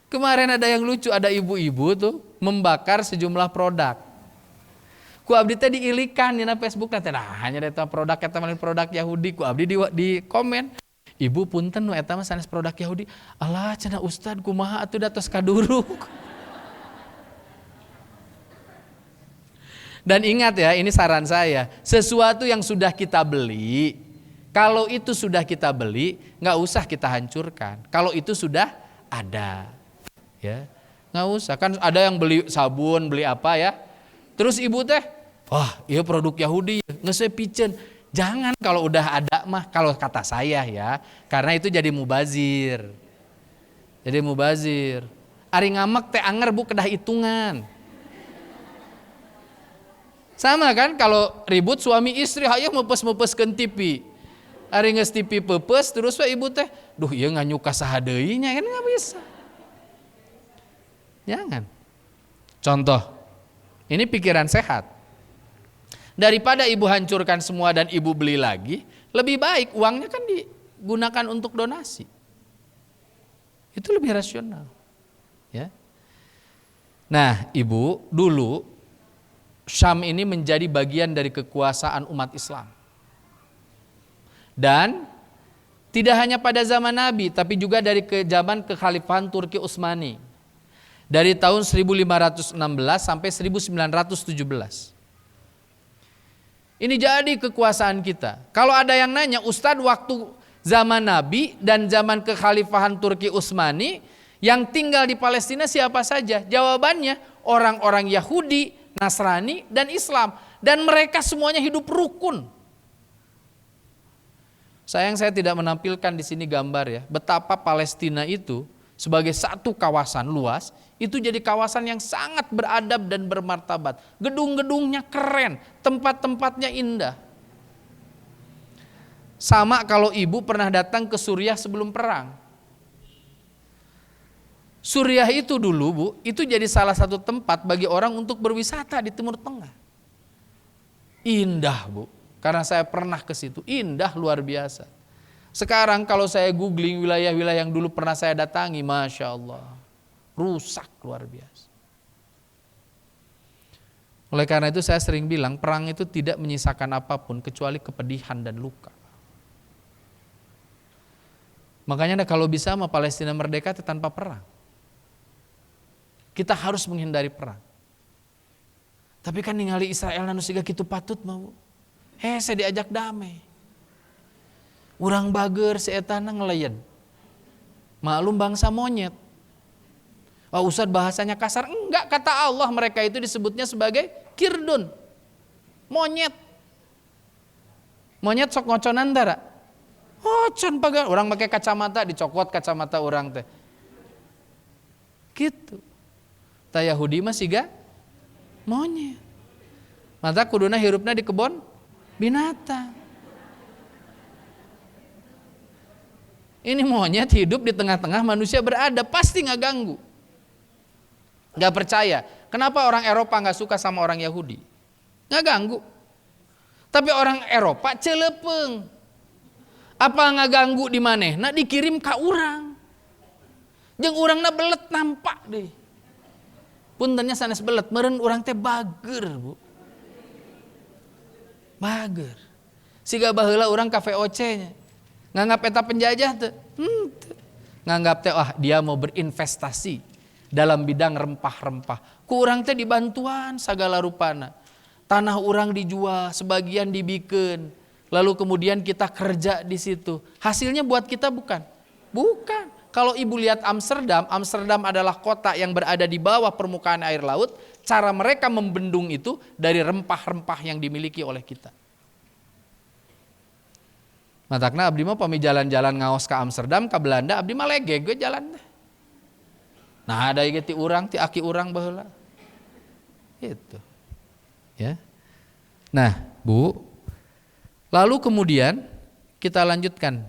Kemarin ada yang lucu, ada ibu-ibu tuh membakar sejumlah produk. Ku abdi teh diilikan di Facebook nanti, nah hanya eta produk eta mah produk Yahudi. Ku abdi di komen, ibu punten nu eta mah sanes produk Yahudi. Alah cenah ustad kumaha atuh datos kaduruk. Dan ingat ya, ini saran saya, sesuatu yang sudah kita beli, kalau itu sudah kita beli, nggak usah kita hancurkan. Kalau itu sudah ada, ya nggak usah. Kan ada yang beli sabun, beli apa ya, terus ibu teh, wah iya produk Yahudi, ngesepicen. Jangan kalau udah ada mah, kalau kata saya ya, karena itu jadi mubazir. Jadi mubazir. Ari ngamek teh anger bu kedah hitungan. Sama kan kalau ribut suami istri, hayang mepes-mepeskeun TV. Ari geus TV pepes terus we ibu teh, duh ieu nganyuka saha deui nya kan enggak bisa. Jangan. Contoh, ini pikiran sehat. Daripada ibu hancurkan semua dan ibu beli lagi, lebih baik uangnya kan digunakan untuk donasi. Itu lebih rasional. Ya. Nah, ibu dulu Syam ini menjadi bagian dari kekuasaan umat Islam. Dan tidak hanya pada zaman Nabi, tapi juga dari zaman kekhalifahan Turki Utsmani. Dari tahun 1516 sampai 1917. Ini jadi kekuasaan kita. Kalau ada yang nanya, Ustadz waktu zaman Nabi dan zaman kekhalifahan Turki Utsmani, yang tinggal di Palestina siapa saja? Jawabannya orang-orang Yahudi, Nasrani dan Islam, dan mereka semuanya hidup rukun. Sayang saya tidak menampilkan di sini gambar ya, betapa Palestina itu sebagai satu kawasan luas itu jadi kawasan yang sangat beradab dan bermartabat. Gedung-gedungnya keren, tempat-tempatnya indah. Sama kalau ibu pernah datang ke Suriah sebelum perang. Suriah itu dulu Bu, itu jadi salah satu tempat bagi orang untuk berwisata di Timur Tengah. Indah Bu, karena saya pernah ke situ, indah luar biasa. Sekarang kalau saya googling wilayah-wilayah yang dulu pernah saya datangi, Masya Allah, rusak luar biasa. Oleh karena itu saya sering bilang, perang itu tidak menyisakan apapun kecuali kepedihan dan luka. Makanya kalau bisa sama Palestina merdeka itu tanpa perang. Kita harus menghindari perang. Tapi kan ningali Israel nanu siga kitu patut mau. Saya diajak damai. Urang bager si etana ngelayan. Maklum bangsa monyet. Ustadz bahasanya kasar. Enggak, kata Allah mereka itu disebutnya sebagai kirdun. Monyet. Monyet sok ngoconan tara. Ocon pagar. Orang pakai kacamata dicokot kacamata orang teh. Gitu. Ta Yahudi mah siga monyet. Mata kuduna hirupna di kebon binatang. Ini monyet hidup di tengah-tengah manusia berada, pasti nggak ganggu. Nggak percaya. Kenapa orang Eropa nggak suka sama orang Yahudi? Nggak ganggu. Tapi orang Eropa celepeng. Apa nggak ganggu di mana? Nah dikirim ke orang. Jeung urangna belet nampak deh. Puntennya sanes belet, meureun urang teh bager, Bu. Bager. Siga baheula urang ka VOC-nya. Nganggap eta penjajah teh. Nganggap teh dia mau berinvestasi dalam bidang rempah-rempah. Ku urang teh dibantuan sagala rupana. Tanah urang dijual, sebagian dibikeun. Lalu kemudian kita kerja di situ. Hasilnya buat kita bukan? Bukan. Kalau ibu lihat Amsterdam, Amsterdam adalah kota yang berada di bawah permukaan air laut. Cara mereka membendung itu dari rempah-rempah yang dimiliki oleh kita. Matakna abdi mah pami jalan-jalan ngaos ke Amsterdam, ke Belanda, abdi mah legeg gue jalan teh. Nah ada ti urang, ti aki urang baheula. Gitu. Ya. Nah, Bu, lalu kemudian kita lanjutkan.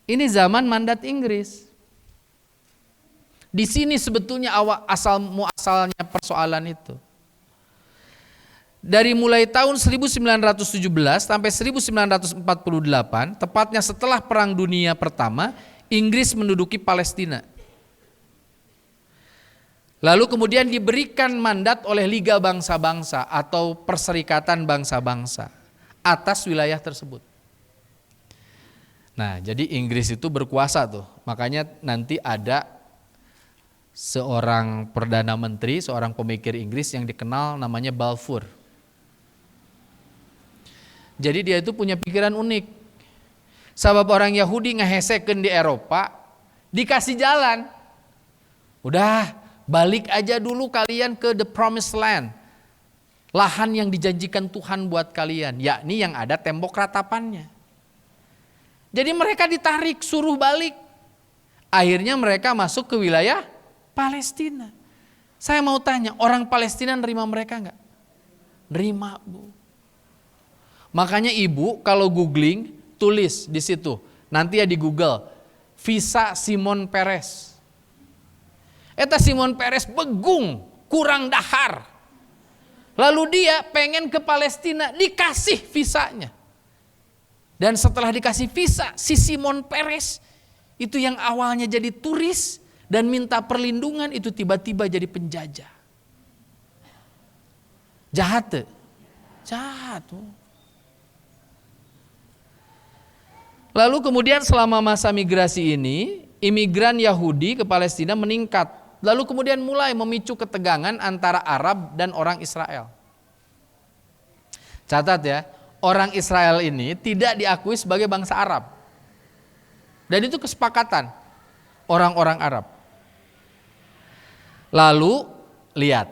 Ini zaman mandat Inggris. Di sini sebetulnya asalnya persoalan itu. Dari mulai tahun 1917 sampai 1948, tepatnya setelah Perang Dunia Pertama, Inggris menduduki Palestina. Lalu kemudian diberikan mandat oleh Liga Bangsa-Bangsa atau Perserikatan Bangsa-Bangsa atas wilayah tersebut. Nah, jadi Inggris itu berkuasa tuh. Makanya nanti ada seorang Perdana Menteri, seorang pemikir Inggris yang dikenal namanya Balfour. Jadi dia itu punya pikiran unik. Sabab orang Yahudi ngehesekeun di Eropa, dikasih jalan. Udah, balik aja dulu kalian ke the promised land. Lahan yang dijanjikan Tuhan buat kalian, yakni yang ada tembok ratapannya. Jadi mereka ditarik, suruh balik. Akhirnya mereka masuk ke wilayah Palestina. Saya mau tanya, orang Palestina nerima mereka enggak? Nerima, Bu. Makanya ibu kalau googling, tulis di situ. Nanti ya di Google, visa Simon Peres. Eta Simon Peres begung, kurang dahar. Lalu dia pengen ke Palestina, dikasih visanya. Dan setelah dikasih visa, si Simon Peres itu yang awalnya jadi turis dan minta perlindungan itu tiba-tiba jadi penjajah. Jahat tuh. Jahat tuh. Lalu kemudian selama masa migrasi ini, imigran Yahudi ke Palestina meningkat. Lalu kemudian mulai memicu ketegangan antara Arab dan orang Israel. Catat ya, orang Israel ini tidak diakui sebagai bangsa Arab. Dan itu kesepakatan orang-orang Arab. Lalu lihat,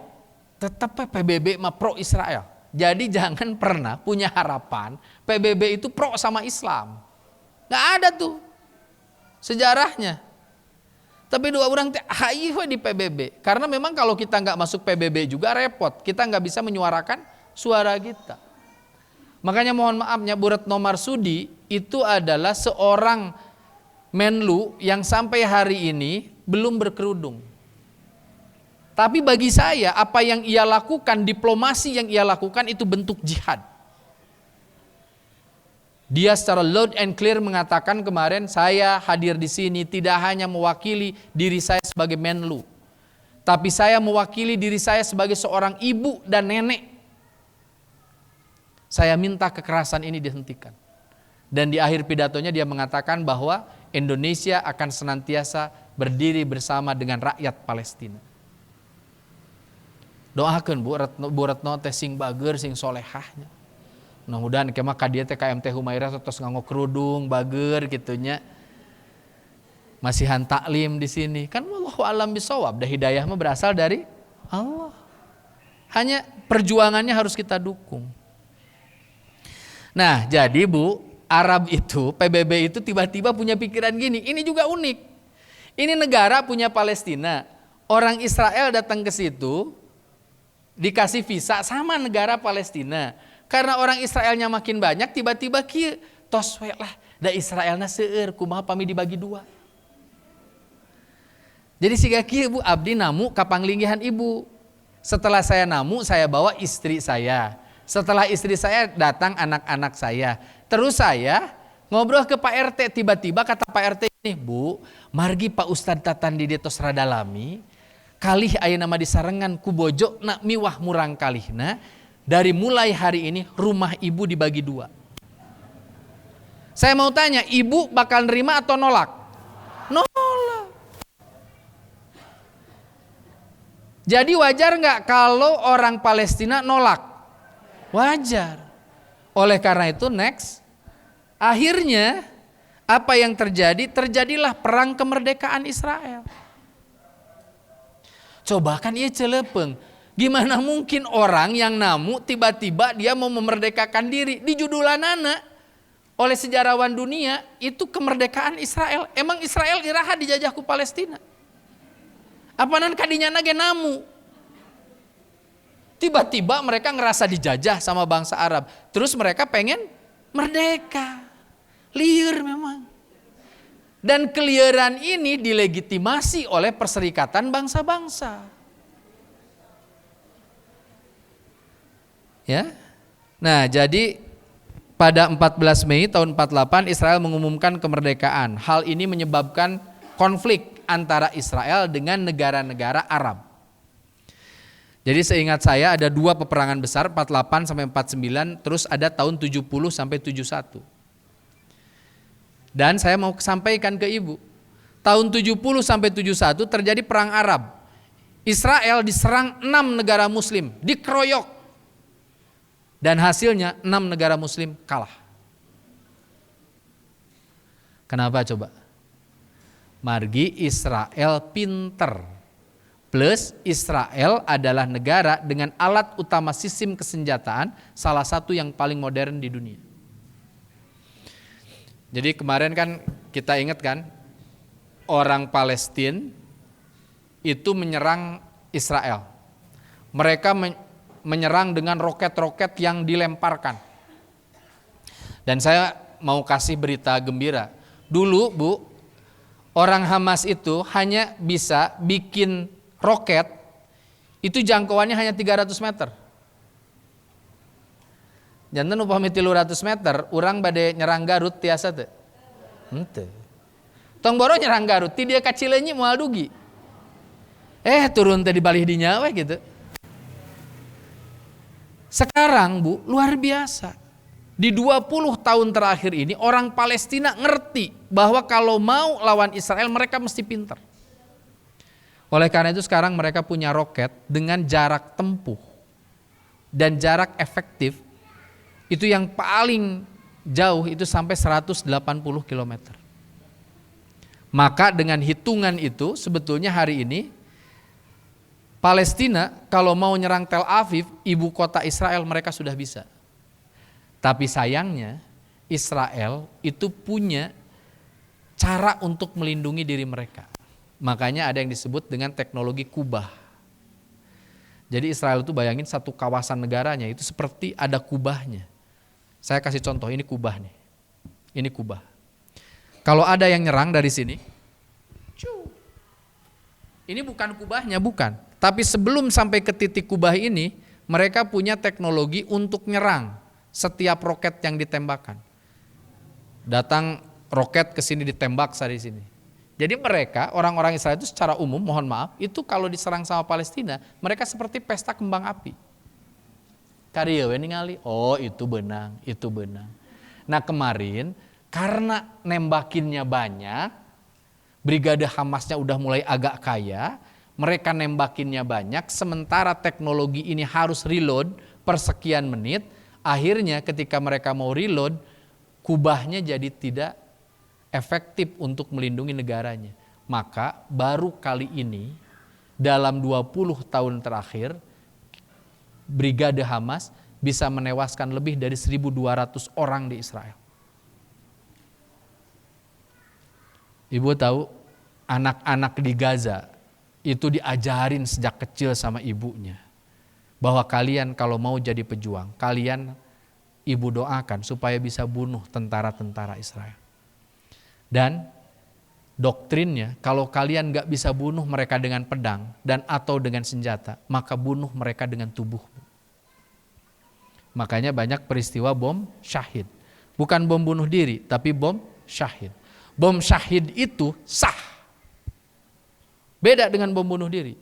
tetap PBB mah pro Israel. Jadi jangan pernah punya harapan PBB itu pro sama Islam. Gak ada tuh sejarahnya. Tapi dua orang hayu di PBB. Karena memang kalau kita gak masuk PBB juga repot. Kita gak bisa menyuarakan suara kita. Makanya mohon maafnya Bu Retno Marsudi itu adalah seorang Menlu yang sampai hari ini belum berkerudung. Tapi bagi saya apa yang ia lakukan, diplomasi yang ia lakukan itu bentuk jihad. Dia secara loud and clear mengatakan kemarin, saya hadir di sini tidak hanya mewakili diri saya sebagai Menlu, tapi saya mewakili diri saya sebagai seorang ibu dan nenek. Saya minta kekerasan ini dihentikan. Dan di akhir pidatonya dia mengatakan bahwa Indonesia akan senantiasa berdiri bersama dengan rakyat Palestina. Doakeun Bu Retno teh sing bager sing solehahnya. Mudah-mudahan kemah kadia teh KMT Humairah terus nganggo kerudung bager gitunya. Masihan taklim di sini. Kan wallahu alam bisawab, dah hidayah mah berasal dari Allah. Hanya perjuangannya harus kita dukung. Nah, jadi Bu, Arab itu, PBB itu tiba-tiba punya pikiran gini. Ini juga unik. Ini negara punya Palestina. Orang Israel datang ke situ, dikasih visa sama negara Palestina. Karena orang Israelnya makin banyak, tiba-tiba kieu tos we lah, da Israelna seueur kumaha pami dibagi dua. Jadi siga kieu Bu, abdi namu ka panglinggihan ibu. Setelah saya namu, saya bawa istri saya. Setelah istri saya datang anak-anak saya. Terus saya ngobrol ke Pak RT, tiba-tiba kata Pak RT ini, Bu, margi Pak Ustadz Tatan di tos radalami, kalih aya nama disarengan ku bojo nak miwah murang kalihna, dari mulai hari ini rumah ibu dibagi dua. Saya mau tanya, ibu bakal nerima atau nolak? Nolak. Jadi wajar nggak kalau orang Palestina nolak? Wajar. Oleh karena itu next, akhirnya apa yang terjadi? Terjadilah perang kemerdekaan Israel. Coba kan ia celepeng. Gimana mungkin orang yang namu tiba-tiba dia mau memerdekakan diri? Di judulanana oleh sejarawan dunia itu kemerdekaan Israel. Emang Israel iraha dijajah ku Palestina? Apanan kadinya nage namu? Tiba-tiba mereka ngerasa dijajah sama bangsa Arab. Terus mereka pengen merdeka. Liar memang. Dan keliaran ini dilegitimasi oleh Perserikatan Bangsa-Bangsa. Ya. Nah, jadi pada 14 Mei tahun 48 Israel mengumumkan kemerdekaan. Hal ini menyebabkan konflik antara Israel dengan negara-negara Arab. Jadi seingat saya ada dua peperangan besar, 48 sampai 49, terus ada tahun 70 sampai 71. Dan saya mau sampaikan ke Ibu, tahun 70 sampai 71 terjadi perang Arab. Israel diserang 6 negara muslim, dikeroyok. Dan hasilnya 6 negara muslim kalah. Kenapa coba? Margi Israel pinter. Plus Israel adalah negara dengan alat utama sistem kesenjataan salah satu yang paling modern di dunia. Jadi kemarin kan kita ingat kan orang Palestina itu menyerang Israel. Mereka menyerang dengan roket-roket yang dilemparkan. Dan saya mau kasih berita gembira. Dulu Bu, orang Hamas itu hanya bisa bikin roket itu jangkauannya hanya 300 meter. Janten upami 300 meter, orang bade nyerang Garut tiasa teh. Henteu. Tong boro nyerang Garut, ti dia kacileunyi moal dugi. Turun teh di balih dinya we gitu. Sekarang Bu, luar biasa. Di 20 tahun terakhir ini orang Palestina ngerti bahwa kalau mau lawan Israel mereka mesti pintar. Oleh karena itu sekarang mereka punya roket dengan jarak tempuh dan jarak efektif itu yang paling jauh itu sampai 180 km. Maka dengan hitungan itu sebetulnya hari ini Palestina kalau mau nyerang Tel Aviv, ibu kota Israel, mereka sudah bisa. Tapi sayangnya Israel itu punya cara untuk melindungi diri mereka. Makanya ada yang disebut dengan teknologi kubah. Jadi Israel itu bayangin satu kawasan negaranya itu seperti ada kubahnya. Saya kasih contoh, ini kubah nih. Ini kubah. Kalau ada yang nyerang dari sini, ini bukan kubahnya, bukan. Tapi sebelum sampai ke titik kubah ini, mereka punya teknologi untuk nyerang setiap roket yang ditembakkan. Datang roket ke sini ditembak dari sini. Jadi mereka, orang-orang Israel itu secara umum, mohon maaf, itu kalau diserang sama Palestina, mereka seperti pesta kembang api. Karya ningali, oh itu benang, itu benang. Nah kemarin, karena nembakinnya banyak, brigade Hamasnya udah mulai agak kaya, mereka nembakinnya banyak, sementara teknologi ini harus reload per sekian menit, akhirnya ketika mereka mau reload, kubahnya jadi tidak efektif untuk melindungi negaranya. Maka baru kali ini dalam 20 tahun terakhir, brigade Hamas bisa menewaskan lebih dari 1.200 orang di Israel. Ibu tahu anak-anak di Gaza itu diajarin sejak kecil sama ibunya bahwa kalian kalau mau jadi pejuang, kalian ibu doakan supaya bisa bunuh tentara-tentara Israel. Dan doktrinnya kalau kalian gak bisa bunuh mereka dengan pedang dan atau dengan senjata, maka bunuh mereka dengan tubuhmu. Makanya banyak peristiwa bom syahid. Bukan bom bunuh diri, tapi bom syahid. Bom syahid itu sah. Beda dengan bom bunuh diri.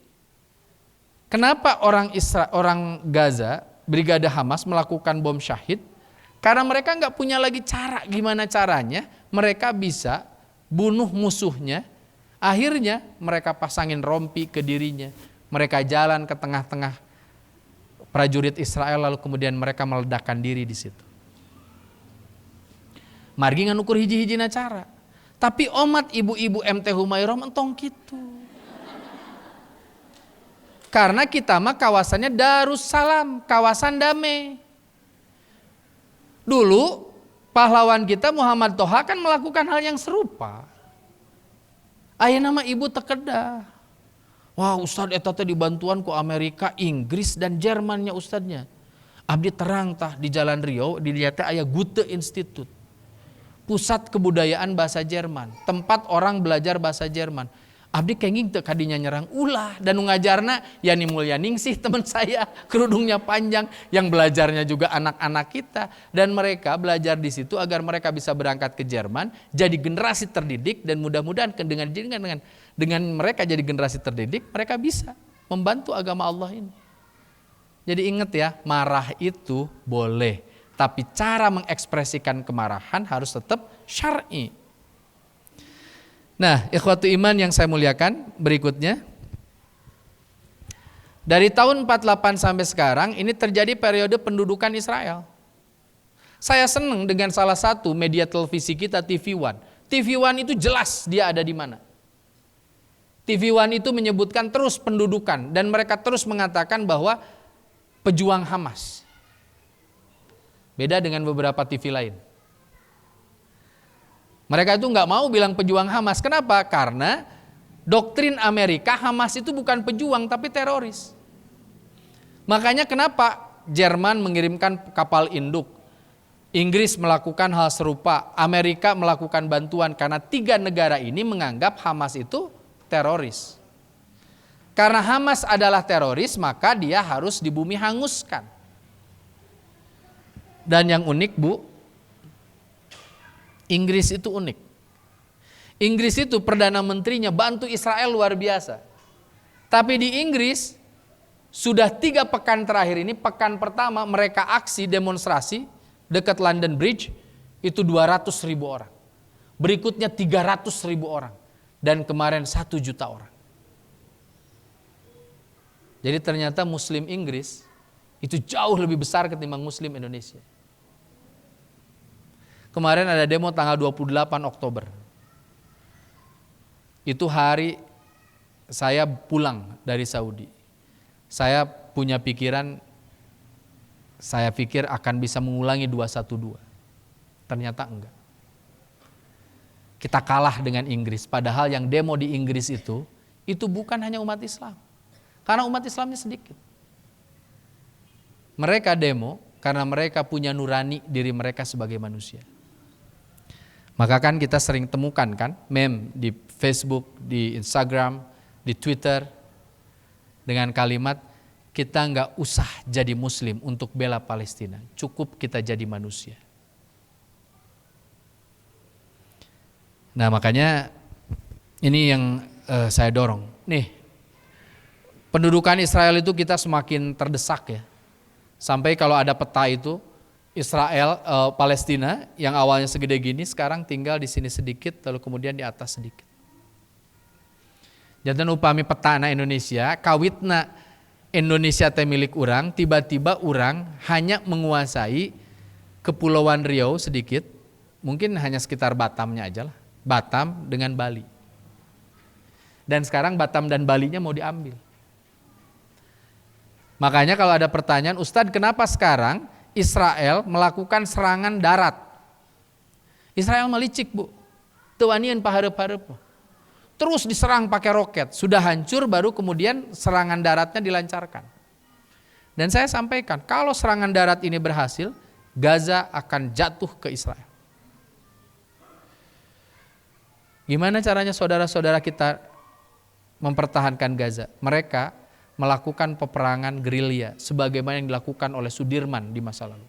Kenapa orang Gaza, brigade Hamas melakukan bom syahid? Karena mereka nggak punya lagi cara gimana caranya mereka bisa bunuh musuhnya. Akhirnya mereka pasangin rompi ke dirinya. Mereka jalan ke tengah-tengah prajurit Israel lalu kemudian mereka meledakkan diri di situ. Margi nganukur hiji-hijina cara. Tapi omat ibu-ibu MT Humayrom entong gitu. Karena kita mah kawasannya Darussalam, kawasan damai. Dulu pahlawan kita Muhammad Toha kan melakukan hal yang serupa. Aya nama ibu tekedah. Wah Ustadz eta teh dibantuan ku Amerika, Inggris dan Jermannya Ustadznya. Abdi terang tah di Jalan Riau dilihat aya Goethe Institute. Pusat kebudayaan bahasa Jerman, tempat orang belajar bahasa Jerman. Abdi kenging teu kadinya nyerang ulah dan ngajarna Yani Mulyaningsih teman saya, kerudungnya panjang yang belajarnya juga anak-anak kita dan mereka belajar di situ agar mereka bisa berangkat ke Jerman jadi generasi terdidik dan mudah-mudahan dengan mereka jadi generasi terdidik mereka bisa membantu agama Allah ini. Jadi ingat ya, marah itu boleh, tapi cara mengekspresikan kemarahan harus tetap syar'i. Nah, ikhwatu iman yang saya muliakan, berikutnya. Dari tahun 48 sampai sekarang ini terjadi periode pendudukan Israel. Saya senang dengan salah satu media televisi kita TV One. TV One itu jelas dia ada di mana. TV One itu menyebutkan terus pendudukan dan mereka terus mengatakan bahwa pejuang Hamas. Beda dengan beberapa TV lain. Mereka itu nggak mau bilang pejuang Hamas. Kenapa? Karena doktrin Amerika Hamas itu bukan pejuang tapi teroris. Makanya kenapa Jerman mengirimkan kapal induk, Inggris melakukan hal serupa, Amerika melakukan bantuan karena 3 negara ini menganggap Hamas itu teroris. Karena Hamas adalah teroris maka dia harus di bumi hanguskan. Dan yang unik Bu, Inggris itu unik. Inggris itu Perdana Menterinya bantu Israel luar biasa. Tapi di Inggris sudah 3 pekan terakhir ini, pekan pertama mereka aksi demonstrasi dekat London Bridge itu 200.000 orang. Berikutnya 300.000 orang. Dan kemarin 1 juta orang. Jadi ternyata Muslim Inggris itu jauh lebih besar ketimbang Muslim Indonesia. Kemarin ada demo tanggal 28 Oktober. Itu hari saya pulang dari Saudi. Saya punya pikiran, saya pikir akan bisa mengulangi 212. Ternyata enggak. Kita kalah dengan Inggris, padahal yang demo di Inggris itu bukan hanya umat Islam. Karena umat Islamnya sedikit. Mereka demo karena mereka punya nurani diri mereka sebagai manusia. Maka kan kita sering temukan kan meme di Facebook, di Instagram, di Twitter dengan kalimat kita nggak usah jadi Muslim untuk bela Palestina, cukup kita jadi manusia. Nah makanya ini yang saya dorong. Nih pendudukan Israel itu kita semakin terdesak ya. Sampai kalau ada peta itu Israel, Palestina yang awalnya segede gini sekarang tinggal di sini sedikit lalu kemudian di atas sedikit. Jantan upami petana Indonesia, kawitna Indonesia teh milik orang, tiba-tiba orang hanya menguasai Kepulauan Riau sedikit, mungkin hanya sekitar Batamnya aja lah, Batam dengan Bali. Dan sekarang Batam dan Balinya mau diambil. Makanya kalau ada pertanyaan, Ustadz kenapa sekarang Israel melakukan serangan darat? Israel melicik bu, tuanian paharep-harep. Terus diserang pakai roket, sudah hancur baru kemudian serangan daratnya dilancarkan. Dan saya sampaikan, kalau serangan darat ini berhasil, Gaza akan jatuh ke Israel. Gimana caranya saudara-saudara kita mempertahankan Gaza? Mereka melakukan peperangan gerilya sebagaimana yang dilakukan oleh Sudirman di masa lalu.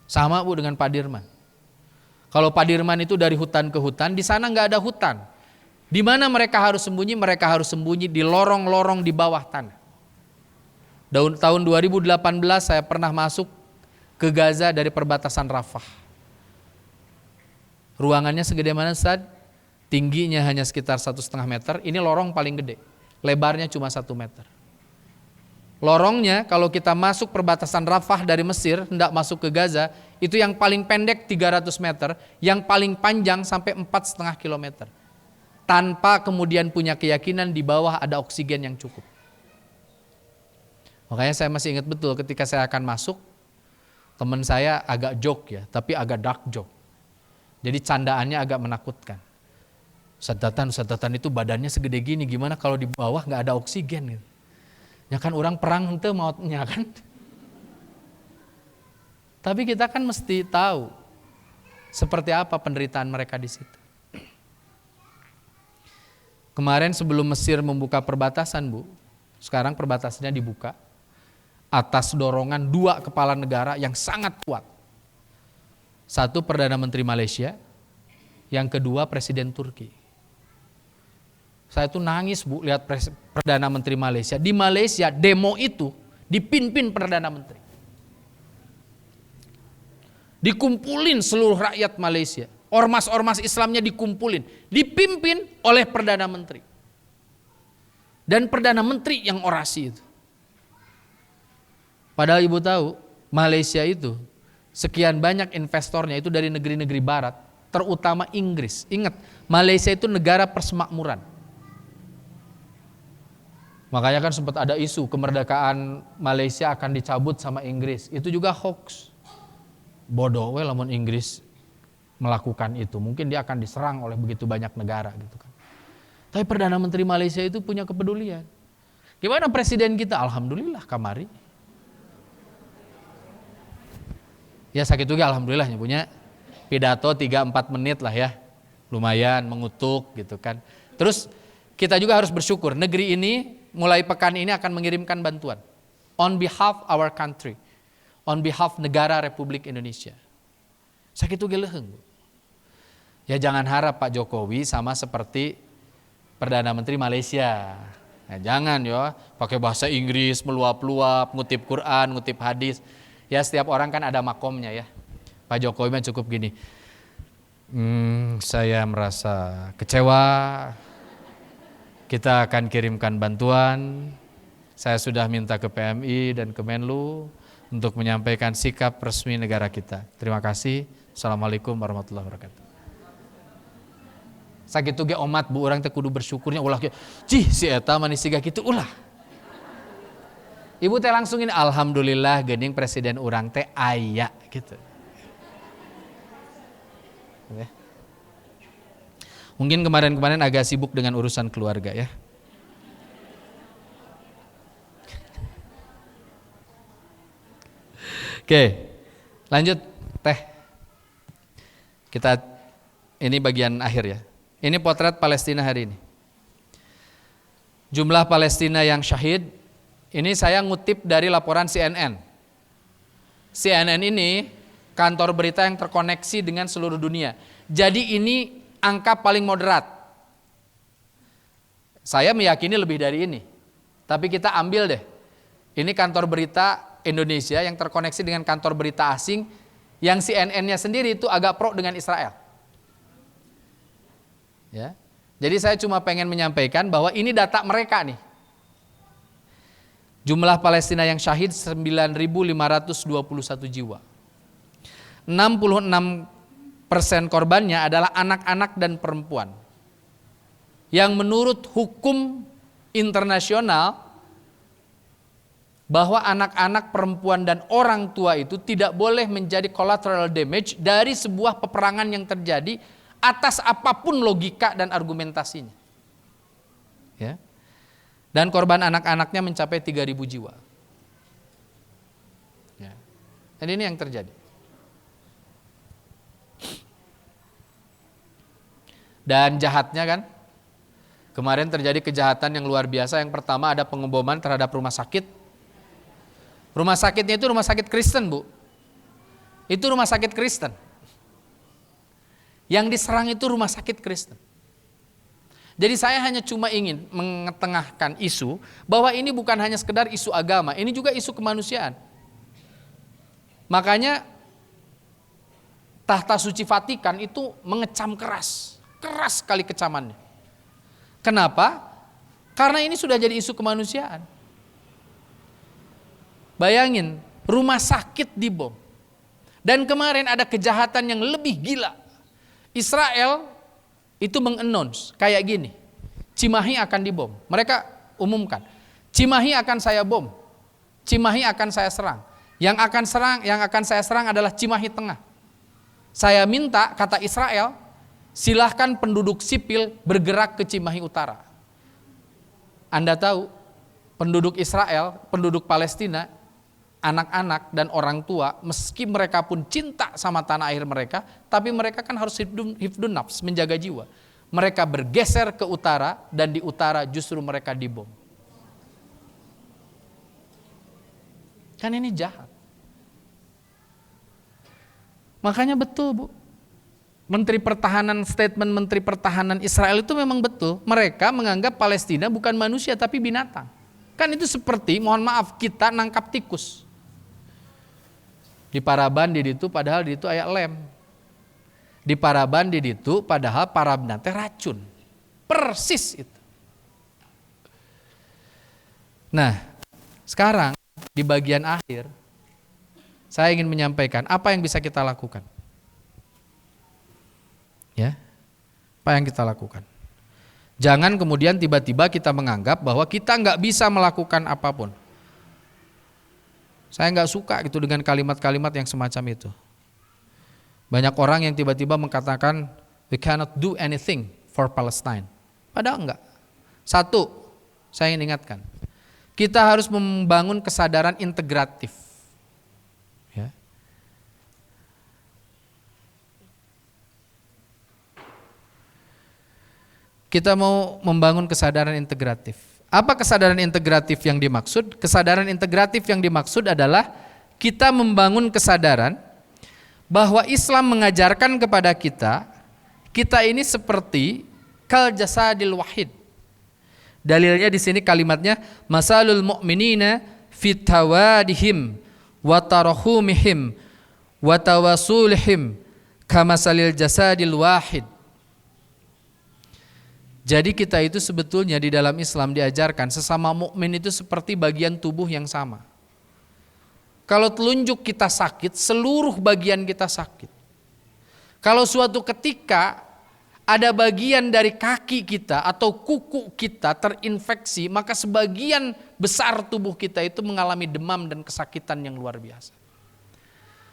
Sama bu dengan Pak Dirman. Kalau Pak Dirman itu dari hutan ke hutan, di sana nggak ada hutan. Di mana mereka harus sembunyi? Mereka harus sembunyi di lorong-lorong di bawah tanah. Tahun 2018 saya pernah masuk ke Gaza dari perbatasan Rafah. Ruangannya segede mana Ustaz? Tingginya hanya sekitar 1,5 meter, ini lorong paling gede, lebarnya cuma 1 meter. Lorongnya kalau kita masuk perbatasan Rafah dari Mesir, hendak masuk ke Gaza, itu yang paling pendek 300 meter, yang paling panjang sampai 4,5 kilometer. Tanpa kemudian punya keyakinan di bawah ada oksigen yang cukup. Makanya saya masih ingat betul ketika saya akan masuk, teman saya agak joke ya, tapi agak dark joke. Jadi candaannya agak menakutkan. Ustadz itu badannya segede gini, gimana kalau di bawah nggak ada oksigen gitu. Ya kan orang perang ente mautnya kan. Tapi kita kan mesti tahu seperti apa penderitaan mereka di situ. Kemarin sebelum Mesir membuka perbatasan bu, sekarang perbatasannya dibuka atas dorongan 2 kepala negara yang sangat kuat. Satu Perdana Menteri Malaysia, yang kedua Presiden Turki. Saya tuh nangis bu lihat Perdana Menteri Malaysia. Di Malaysia demo itu dipimpin Perdana Menteri. Dikumpulin seluruh rakyat Malaysia. Ormas-ormas Islamnya dikumpulin. Dipimpin oleh Perdana Menteri. Dan Perdana Menteri yang orasi itu. Padahal ibu tahu Malaysia itu sekian banyak investornya itu dari negeri-negeri barat. Terutama Inggris. Ingat Malaysia itu negara persemakmuran. Makanya kan sempat ada isu kemerdekaan Malaysia akan dicabut sama Inggris. Itu juga hoax. Bodoh we lamun Inggris melakukan itu. Mungkin dia akan diserang oleh begitu banyak negara gitu kan. Tapi Perdana Menteri Malaysia itu punya kepedulian. Gimana presiden kita? Alhamdulillah kamari. Ya sakit juga alhamdulillahnya punya pidato 3-4 menit lah ya. Lumayan mengutuk gitu kan. Terus kita juga harus bersyukur negeri ini mulai pekan ini akan mengirimkan bantuan on behalf our country, on behalf negara Republik Indonesia. Sakit geleheng. Ya jangan harap Pak Jokowi sama seperti Perdana Menteri Malaysia. Nah, jangan ya pakai bahasa Inggris meluap-luap, ngutip Quran, ngutip hadis. Ya setiap orang kan ada makomnya ya. Pak Jokowi mah cukup gini. Saya merasa kecewa. Kita akan kirimkan bantuan. Saya sudah minta ke PMI dan ke Menlu untuk menyampaikan sikap resmi negara kita. Terima kasih. Assalamualaikum warahmatullahi wabarakatuh. Sakitu ge omat bu orang teh kudu bersyukurnya ulah ge. Cih si eta manis siga kitu ulah. Ibu teh langsung ini alhamdulillah geuning presiden urang teh aya gitu. Mungkin kemarin-kemarin agak sibuk dengan urusan keluarga ya. Oke, lanjut teh. Kita ini bagian akhir ya. Ini potret Palestina hari ini. Jumlah Palestina yang syahid, ini saya ngutip dari laporan CNN. CNN ini kantor berita yang terkoneksi dengan seluruh dunia. Jadi ini angka paling moderat. Saya meyakini lebih dari ini. Tapi kita ambil deh. Ini kantor berita Indonesia yang terkoneksi dengan kantor berita asing, yang CNN-nya sendiri itu agak pro dengan Israel. Ya. Jadi saya cuma pengen menyampaikan bahwa ini data mereka nih. Jumlah Palestina yang syahid 9.521 jiwa. 66% korbannya adalah anak-anak dan perempuan. Yang menurut hukum internasional bahwa anak-anak, perempuan dan orang tua itu tidak boleh menjadi collateral damage dari sebuah peperangan yang terjadi atas apapun logika dan argumentasinya. Ya. Dan korban anak-anaknya mencapai 3.000 jiwa. Ya. Dan ini yang terjadi. Dan jahatnya kan, kemarin terjadi kejahatan yang luar biasa. Yang pertama ada pengeboman terhadap rumah sakit. Rumah sakitnya itu rumah sakit Kristen, Bu. Itu rumah sakit Kristen. Yang diserang itu rumah sakit Kristen. Jadi saya hanya cuma ingin mengetengahkan isu bahwa ini bukan hanya sekedar isu agama, ini juga isu kemanusiaan. Makanya tahta suci Vatikan itu mengecam keras sekali kecamannya. Kenapa? Karena ini sudah jadi isu kemanusiaan. Bayangin, rumah sakit dibom. Dan kemarin ada kejahatan yang lebih gila. Israel itu mengannounce kayak gini, Cimahi akan dibom. Mereka umumkan, Cimahi akan saya bom, Cimahi akan saya serang. Yang akan saya serang adalah Cimahi Tengah. Saya minta, kata Israel, silahkan penduduk sipil bergerak ke Cimahi Utara. Anda tahu, penduduk Israel, penduduk Palestina, anak-anak dan orang tua, meski mereka pun cinta sama tanah air mereka, tapi mereka kan harus hifdun nafs, menjaga jiwa. Mereka bergeser ke utara, dan di utara justru mereka dibom. Kan ini jahat. Makanya betul, Bu. Statement Menteri Pertahanan Israel itu memang betul. Mereka menganggap Palestina bukan manusia tapi binatang. Kan itu seperti, mohon maaf, kita nangkap tikus. Di Paraban di itu padahal di itu aya lem. Di Paraban di itu padahal Parabna teh racun. Persis itu. Nah, sekarang di bagian akhir saya ingin menyampaikan apa yang bisa kita lakukan. Ya. Apa yang kita lakukan? Jangan kemudian tiba-tiba kita menganggap bahwa kita nggak bisa melakukan apapun. Saya nggak suka gitu dengan kalimat-kalimat yang semacam itu. Banyak orang yang tiba-tiba mengatakan we cannot do anything for Palestine. Padahal enggak. Satu, saya ingin ingatkan, kita harus membangun kesadaran integratif. Ya. Kita mau membangun kesadaran integratif. Apa kesadaran integratif yang dimaksud? Kesadaran integratif yang dimaksud adalah kita membangun kesadaran bahwa Islam mengajarkan kepada kita ini seperti kal jasadil wahid. Dalilnya di sini kalimatnya masalul mu'minina fit tawadihim wa tarahumihim wa tawasulihim kamasalil jasadil wahid. Jadi kita itu sebetulnya di dalam Islam diajarkan sesama mukmin itu seperti bagian tubuh yang sama. Kalau telunjuk kita sakit, seluruh bagian kita sakit. Kalau suatu ketika ada bagian dari kaki kita atau kuku kita terinfeksi, maka sebagian besar tubuh kita itu mengalami demam dan kesakitan yang luar biasa.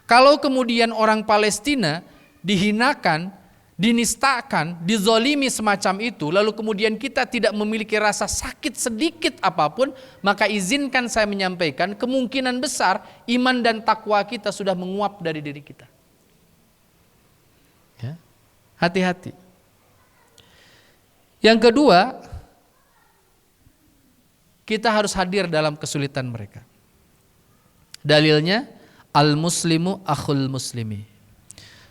Kalau kemudian orang Palestina dihinakan, dinistakan, dizolimi semacam itu, lalu kemudian kita tidak memiliki rasa sakit sedikit apapun, maka izinkan saya menyampaikan kemungkinan besar iman dan takwa kita sudah menguap dari diri kita. Ya. Hati-hati. Yang kedua, kita harus hadir dalam kesulitan mereka. Dalilnya, al-muslimu akhul muslimi.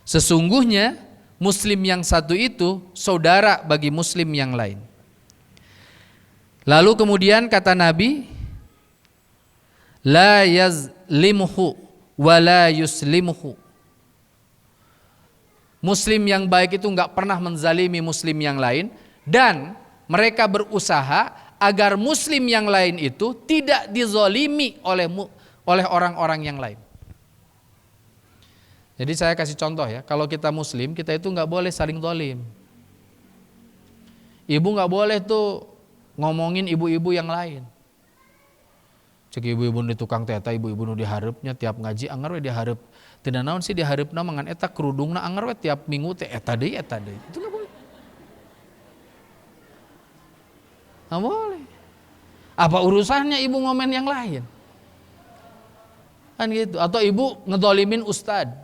Sesungguhnya Muslim yang satu itu saudara bagi Muslim yang lain. Lalu kemudian kata Nabi, la yadlimuhu wa la yuslimuhu. Muslim yang baik itu enggak pernah menzalimi muslim yang lain, dan mereka berusaha agar muslim yang lain itu tidak dizalimi oleh orang-orang yang lain. Jadi saya kasih contoh ya, kalau kita muslim, kita itu nggak boleh saling zalim. Ibu nggak boleh tuh ngomongin ibu-ibu yang lain. Cek ibu-ibu di tukang teta, ibu-ibu nu diharapnya tiap ngaji anger we diharap. Tidak naon sih diharapna mangan eta kerudungna anger we tiap minggu teh eta deui. Itu nggak boleh. Nggak boleh. Apa urusannya ibu ngomen yang lain? Kan gitu. Atau ibu ngedolimin ustad.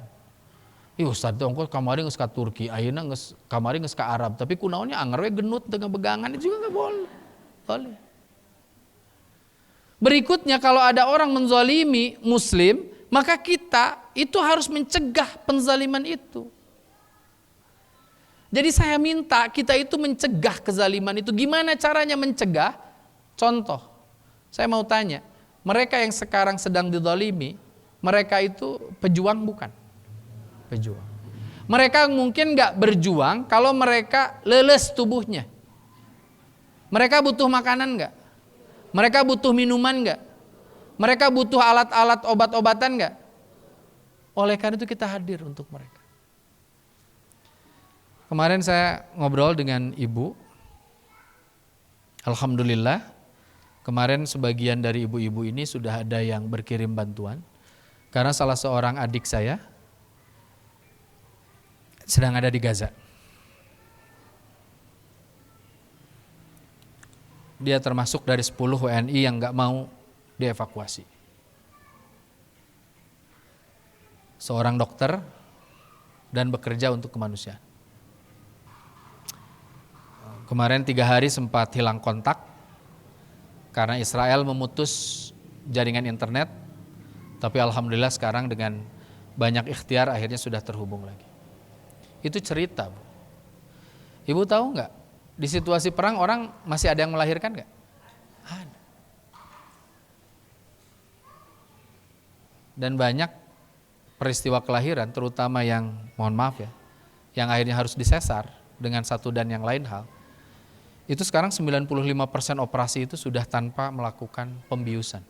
Ustad teh ongko kamari geus ka Turki, ayeuna geus kamari geus ka Arab, tapi kunaonnya anger we genut teu begangan, itu juga enggak boleh. Boleh. Berikutnya, kalau ada orang menzalimi muslim, maka kita itu harus mencegah penzaliman itu. Jadi saya minta kita itu mencegah kezaliman itu. Gimana caranya mencegah? Contoh, saya mau tanya, mereka yang sekarang sedang dizalimi, mereka itu pejuang bukan? Pejuang. Mereka mungkin gak berjuang kalau mereka leles tubuhnya. Mereka butuh makanan gak? Mereka butuh minuman gak? Mereka butuh alat-alat obat-obatan gak? Oleh karena itu kita hadir untuk mereka. Kemarin saya ngobrol dengan ibu. Alhamdulillah, kemarin sebagian dari ibu-ibu ini sudah ada yang berkirim bantuan. Karena salah seorang adik saya sedang ada di Gaza. Dia termasuk dari 10 WNI yang gak mau dievakuasi. Seorang dokter dan bekerja untuk kemanusiaan. Kemarin 3 hari sempat hilang kontak karena Israel memutus jaringan internet. Tapi alhamdulillah sekarang dengan banyak ikhtiar akhirnya sudah terhubung lagi. Itu cerita, Bu. Ibu tahu nggak? Di situasi perang orang masih ada yang melahirkan nggak? Ada. Dan banyak peristiwa kelahiran, terutama yang, mohon maaf ya, yang akhirnya harus disesar dengan satu dan yang lain hal. Itu sekarang 95% operasi itu sudah tanpa melakukan pembiusan.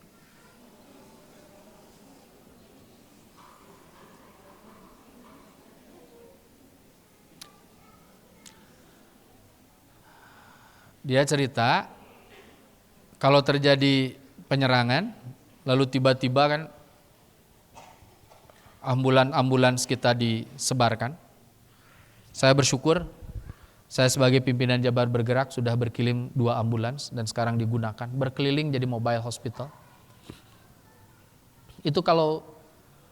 Dia cerita kalau terjadi penyerangan lalu tiba-tiba kan ambulans kita disebarkan. Saya bersyukur saya sebagai pimpinan Jabar Bergerak sudah berkirim 2 ambulans dan sekarang digunakan berkeliling jadi mobile hospital. Itu kalau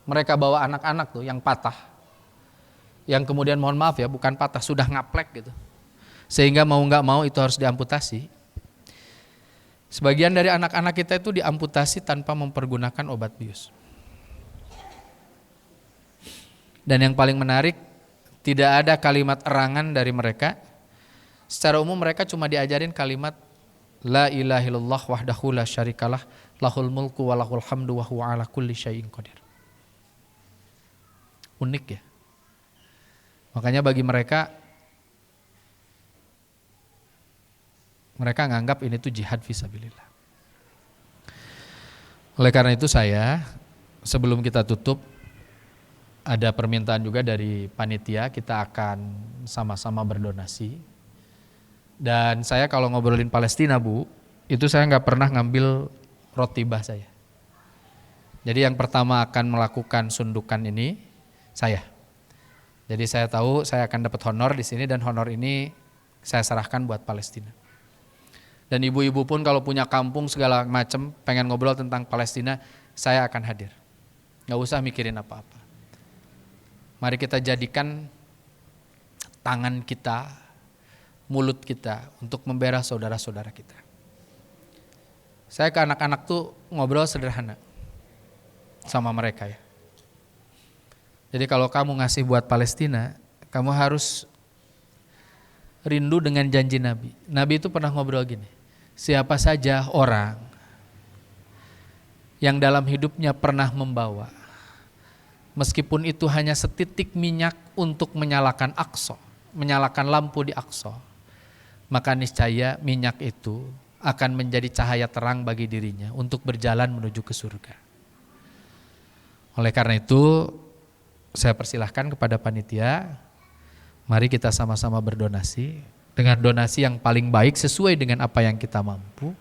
mereka bawa anak-anak tuh yang patah, yang kemudian mohon maaf ya bukan patah, sudah ngaplek gitu. Sehingga mau nggak mau itu harus diamputasi. Sebagian dari anak-anak kita itu diamputasi tanpa mempergunakan obat bius. Dan yang paling menarik, tidak ada kalimat erangan dari mereka. Secara umum mereka cuma diajarin kalimat La ilaha illallah wahdahu la syarikalah lahul mulku wa lahul hamdu wa huwa ala kulli syai'in qadir. Unik ya. Makanya bagi mereka nganggap ini tuh jihad fisabilillah. Oleh karena itu saya, sebelum kita tutup, ada permintaan juga dari panitia, kita akan sama-sama berdonasi. Dan saya kalau ngobrolin Palestina, Bu, itu saya nggak pernah ngambil rotibah saya. Jadi yang pertama akan melakukan sundukan ini saya. Jadi saya tahu saya akan dapat honor di sini dan honor ini saya serahkan buat Palestina. Dan ibu-ibu pun kalau punya kampung segala macam pengen ngobrol tentang Palestina, saya akan hadir. Gak usah mikirin apa-apa. Mari kita jadikan tangan kita, mulut kita untuk membela saudara-saudara kita. Saya ke anak-anak tuh ngobrol sederhana sama mereka ya. Jadi kalau kamu ngasih buat Palestina, kamu harus rindu dengan janji Nabi. Nabi itu pernah ngobrol gini. Siapa saja orang yang dalam hidupnya pernah membawa, meskipun itu hanya setitik minyak untuk menyalakan Aqsa, menyalakan lampu di Aqsa, maka niscaya minyak itu akan menjadi cahaya terang bagi dirinya untuk berjalan menuju ke surga. Oleh karena itu, saya persilahkan kepada panitia, mari kita sama-sama berdonasi dengan donasi yang paling baik sesuai dengan apa yang kita mampu.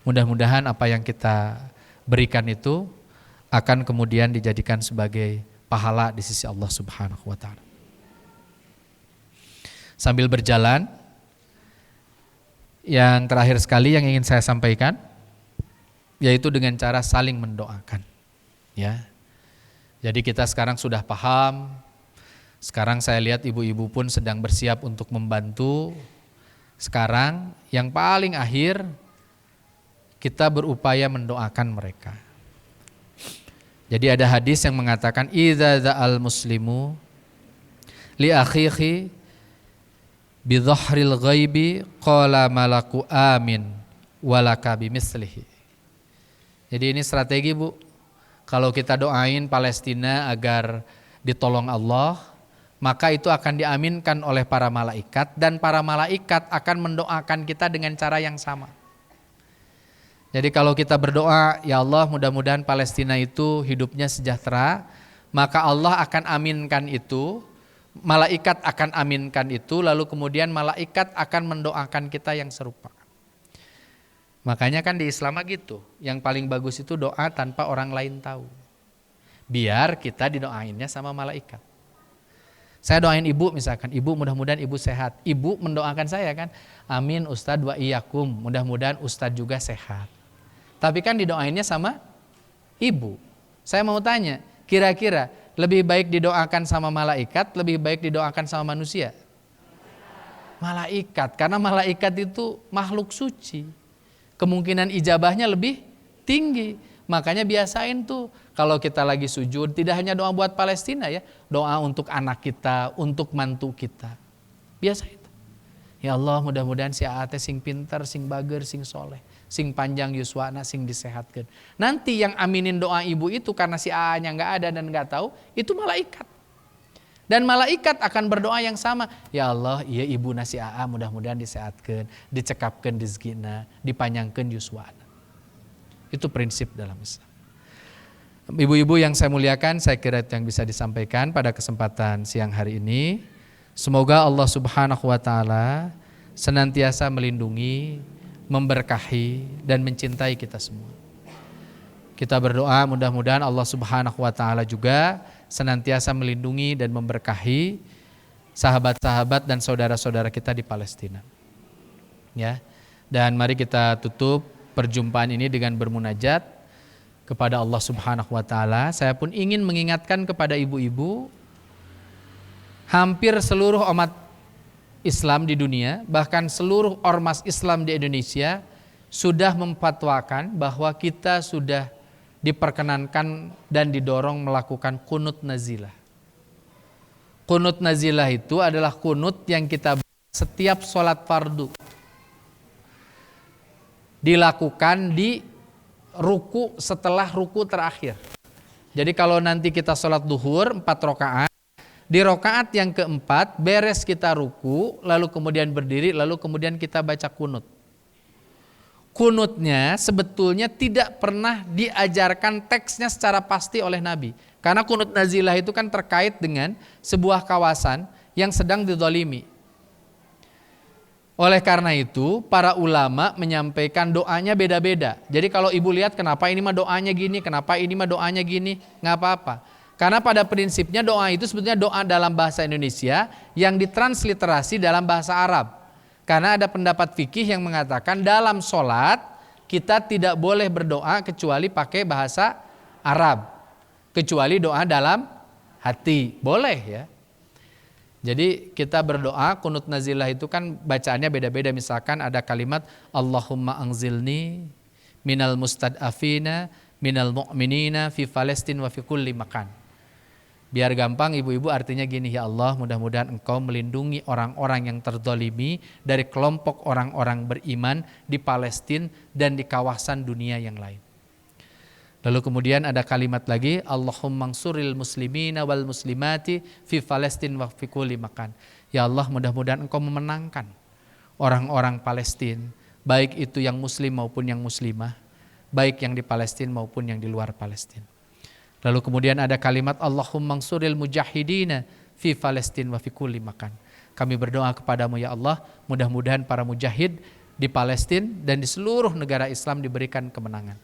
Mudah-mudahan apa yang kita berikan itu akan kemudian dijadikan sebagai pahala di sisi Allah Subhanahu wa taala. Sambil berjalan, yang terakhir sekali yang ingin saya sampaikan yaitu dengan cara saling mendoakan. Ya. Jadi kita sekarang sudah paham. Sekarang saya lihat ibu-ibu pun sedang bersiap untuk membantu. Sekarang yang paling akhir kita berupaya mendoakan mereka. Jadi ada hadis yang mengatakan idza za'al muslimu li akhihi bi dhahril ghaibi qala malaku amin walaka bimislihi. Jadi ini strategi, Bu. Kalau kita doain Palestina agar ditolong Allah, maka itu akan diaminkan oleh para malaikat dan para malaikat akan mendoakan kita dengan cara yang sama. Jadi kalau kita berdoa, ya Allah mudah-mudahan Palestina itu hidupnya sejahtera, maka Allah akan aminkan itu, malaikat akan aminkan itu, lalu kemudian malaikat akan mendoakan kita yang serupa. Makanya kan di Islam gitu, yang paling bagus itu doa tanpa orang lain tahu. Biar kita didoainnya sama malaikat. Saya doain ibu misalkan, ibu mudah-mudahan ibu sehat. Ibu mendoakan saya kan, amin Ustadz wa iyyakum, mudah-mudahan Ustadz juga sehat. Tapi kan didoainnya sama ibu. Saya mau tanya, kira-kira lebih baik didoakan sama malaikat, lebih baik didoakan sama manusia? Malaikat, karena malaikat itu makhluk suci. Kemungkinan ijabahnya lebih tinggi. Makanya biasain tuh kalau kita lagi sujud, tidak hanya doa buat Palestina ya, doa untuk anak kita, untuk mantu kita. Biasain tuh. Ya Allah mudah-mudahan si Aate sing pinter, sing bager, sing soleh, sing panjang yuswana, sing disehatkan. Nanti yang aminin doa ibu itu karena si A-nya gak ada dan gak tahu, itu malaikat. Dan malaikat akan berdoa yang sama. Ya Allah, iya ibu nasi AA mudah-mudahan disehatkan, dicekapkan rezekina, dipanjangkan yuswana. Itu prinsip dalam Islam. Ibu-ibu yang saya muliakan, saya kira itu yang bisa disampaikan pada kesempatan siang hari ini. Semoga Allah Subhanahu wa taala senantiasa melindungi, memberkahi dan mencintai kita semua. Kita berdoa mudah-mudahan Allah Subhanahu wa taala juga senantiasa melindungi dan memberkahi sahabat-sahabat dan saudara-saudara kita di Palestina. Ya. Dan mari kita tutup perjumpaan ini dengan bermunajat kepada Allah Subhanahu wa taala. Saya pun ingin mengingatkan kepada ibu-ibu, hampir seluruh umat Islam di dunia, bahkan seluruh ormas Islam di Indonesia sudah memfatwakan bahwa kita sudah diperkenankan dan didorong melakukan kunut nazilah. Kunut nazilah itu adalah kunut yang kita setiap sholat fardu. Dilakukan di ruku setelah ruku terakhir. Jadi kalau nanti kita sholat duhur 4 rakaat, di rakaat yang keempat beres kita ruku, lalu kemudian berdiri, lalu kemudian kita baca kunut. Kunutnya sebetulnya tidak pernah diajarkan teksnya secara pasti oleh Nabi. Karena kunut nazilah itu kan terkait dengan sebuah kawasan yang sedang dizalimi. Oleh karena itu para ulama menyampaikan doanya beda-beda. Jadi kalau ibu lihat kenapa ini mah doanya gini, kenapa ini mah doanya gini, nggak apa-apa. Karena pada prinsipnya doa itu sebetulnya doa dalam bahasa Indonesia yang ditransliterasi dalam bahasa Arab. Karena ada pendapat fikih yang mengatakan dalam sholat kita tidak boleh berdoa kecuali pakai bahasa Arab. Kecuali doa dalam hati. Boleh ya. Jadi kita berdoa kunut nazilah itu kan bacaannya beda-beda. Misalkan ada kalimat Allahumma anzilni minal mustad'afina minal mu'minina fi Palestin wa fi kulli makan. Biar gampang ibu-ibu artinya gini, ya Allah mudah-mudahan engkau melindungi orang-orang yang terzalimi dari kelompok orang-orang beriman di Palestina dan di kawasan dunia yang lain. Lalu kemudian ada kalimat lagi, Allahumma ansuril muslimina wal muslimati fi Palestin wa fi kulli makan. Ya Allah, mudah-mudahan Engkau memenangkan orang-orang Palestina, baik itu yang muslim maupun yang muslimah, baik yang di Palestina maupun yang di luar Palestina. Lalu kemudian ada kalimat Allahumma ansuril mujahidina fi Palestin wa fi kulli makan. Kami berdoa kepadamu ya Allah, mudah-mudahan para mujahid di Palestina dan di seluruh negara Islam diberikan kemenangan.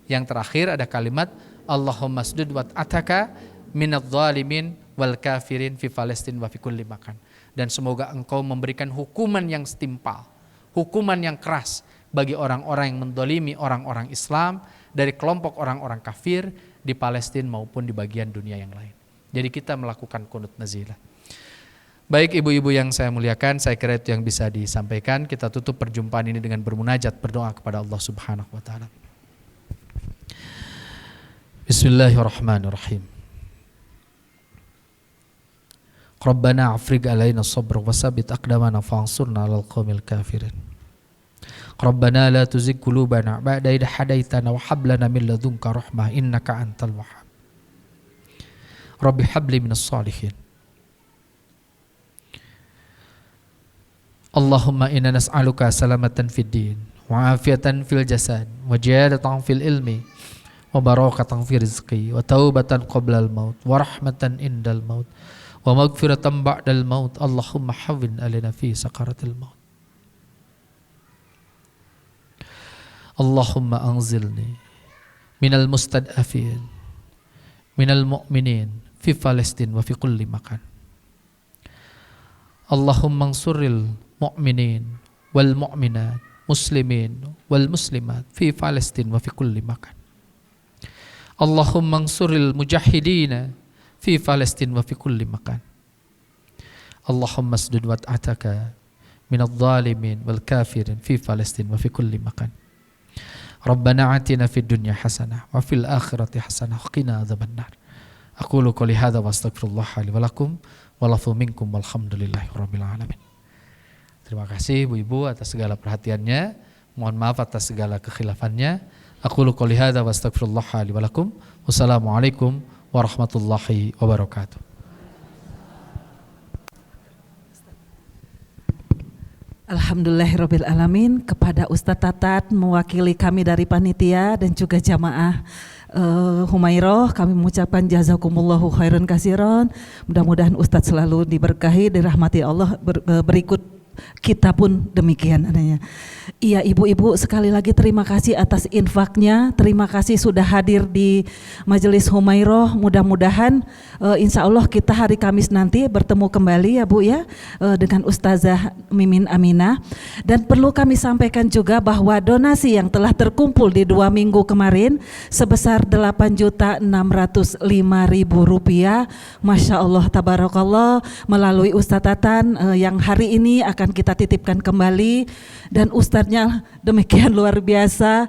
Yang terakhir ada kalimat Allahumma sudud wa ataka minadh dhalimin wal kafirin fi Palestin wa fi kulli makan. Dan semoga Engkau memberikan hukuman yang setimpal, hukuman yang keras bagi orang-orang yang mendolimi orang-orang Islam dari kelompok orang-orang kafir di Palestina maupun di bagian dunia yang lain. Jadi kita melakukan qunut nazilah. Baik ibu-ibu yang saya muliakan, saya kira itu yang bisa disampaikan. Kita tutup perjumpaan ini dengan bermunajat, berdoa kepada Allah Subhanahu wa taala. Bismillahirrahmanirrahim. Rabbana afriq alaina sabra wa sabbit aqdamana fansurna 'alal qaumil kafirin. Rabbana la tuzigh qulubana ba'da idh hadaitana wa hab lana min ladunka rahmah innaka antal wahhab. Rabbi hab li minas salihin. Allahumma inna nas'aluka salamatan fid din wa afiyatan fil jasad wa jihadatan fil ilmi wa barakatan fi rizqi wa taubatan qabla al maut wa rahmatan indal maut wa maghfiratan ba'dal maut. Allahumma hawwin alaina fi sakaratil maut. Allahumma anzilni minal mustad'afin minal mu'minin fi Palestin wa fi kulli makan. Allahumma ansuril mu'minin wal mu'minat muslimin wal muslimat fi Palestin wa fi kulli makan. Allahumma ansuril mujahidina fi Palestin wa fi kulli makan. Allahumma asdud wat'ataka minadh dhalimin wal kafirin fi Palestin wa fi kulli makan. Rabbana atina fid dunya hasanah wa fil akhirati hasanah wa qina adzabannar. Aqulu qouli hadza wa astaghfirullah li wa lakum wa lafu minkum walhamdulillahi rabbil alamin. Terima kasih ibu-ibu atas segala perhatiannya. Mohon maaf atas segala kekhilafannya. Aqulu qouli hadza wa astaghfirullah li wa lakum. Wassalamualaikum warahmatullahi wabarakatuh. Alhamdulillahirabbil alamin. Kepada Ustadz Tatat mewakili kami dari panitia dan juga jamaah Humairoh, kami mengucapkan jazakumullahu khairan katsiran. Mudah-mudahan Ustadz selalu diberkahi, dirahmati Allah. Berikut kita pun demikian adanya. Iya ibu-ibu, sekali lagi terima kasih atas infaknya, terima kasih sudah hadir di Majelis Humairoh. Mudah-mudahan insya Allah kita hari Kamis nanti bertemu kembali ya Bu ya, dengan Ustazah Mimin Aminah. Dan perlu kami sampaikan juga bahwa donasi yang telah terkumpul di 2 minggu kemarin sebesar Rp8.605.000, Masya Allah tabarakallah, melalui Ustadz Tatan yang hari ini akan kita titipkan kembali. Dan Ustadznya demikian luar biasa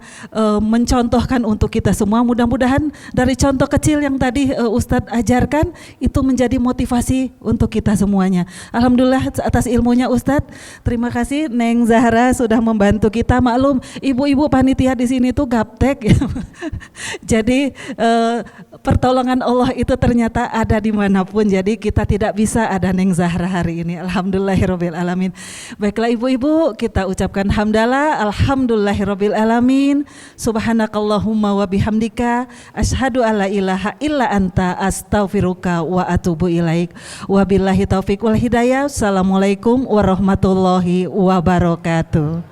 mencontohkan untuk kita semua. Mudah-mudahan dari contoh kecil yang tadi Ustadz ajarkan itu menjadi motivasi untuk kita semuanya. Alhamdulillah atas ilmunya Ustadz. Terima kasih Neng Zahra sudah membantu kita. Maklum ibu-ibu panitia di sini tuh gaptek. Jadi pertolongan Allah itu ternyata ada dimanapun. Jadi kita tidak bisa ada Neng Zahra hari ini. Alhamdulillahirabbil alamin. Baiklah ibu-ibu, kita ucapkan hamdalah, alhamdulillahirabbil alamin. Subhanakallahumma wa bihamdika asyhadu alla ilaha illa anta astaghfiruka wa atubu ilaik. Wabillahi taufik wal hidayah. Assalamualaikum warahmatullahi wabarakatuh.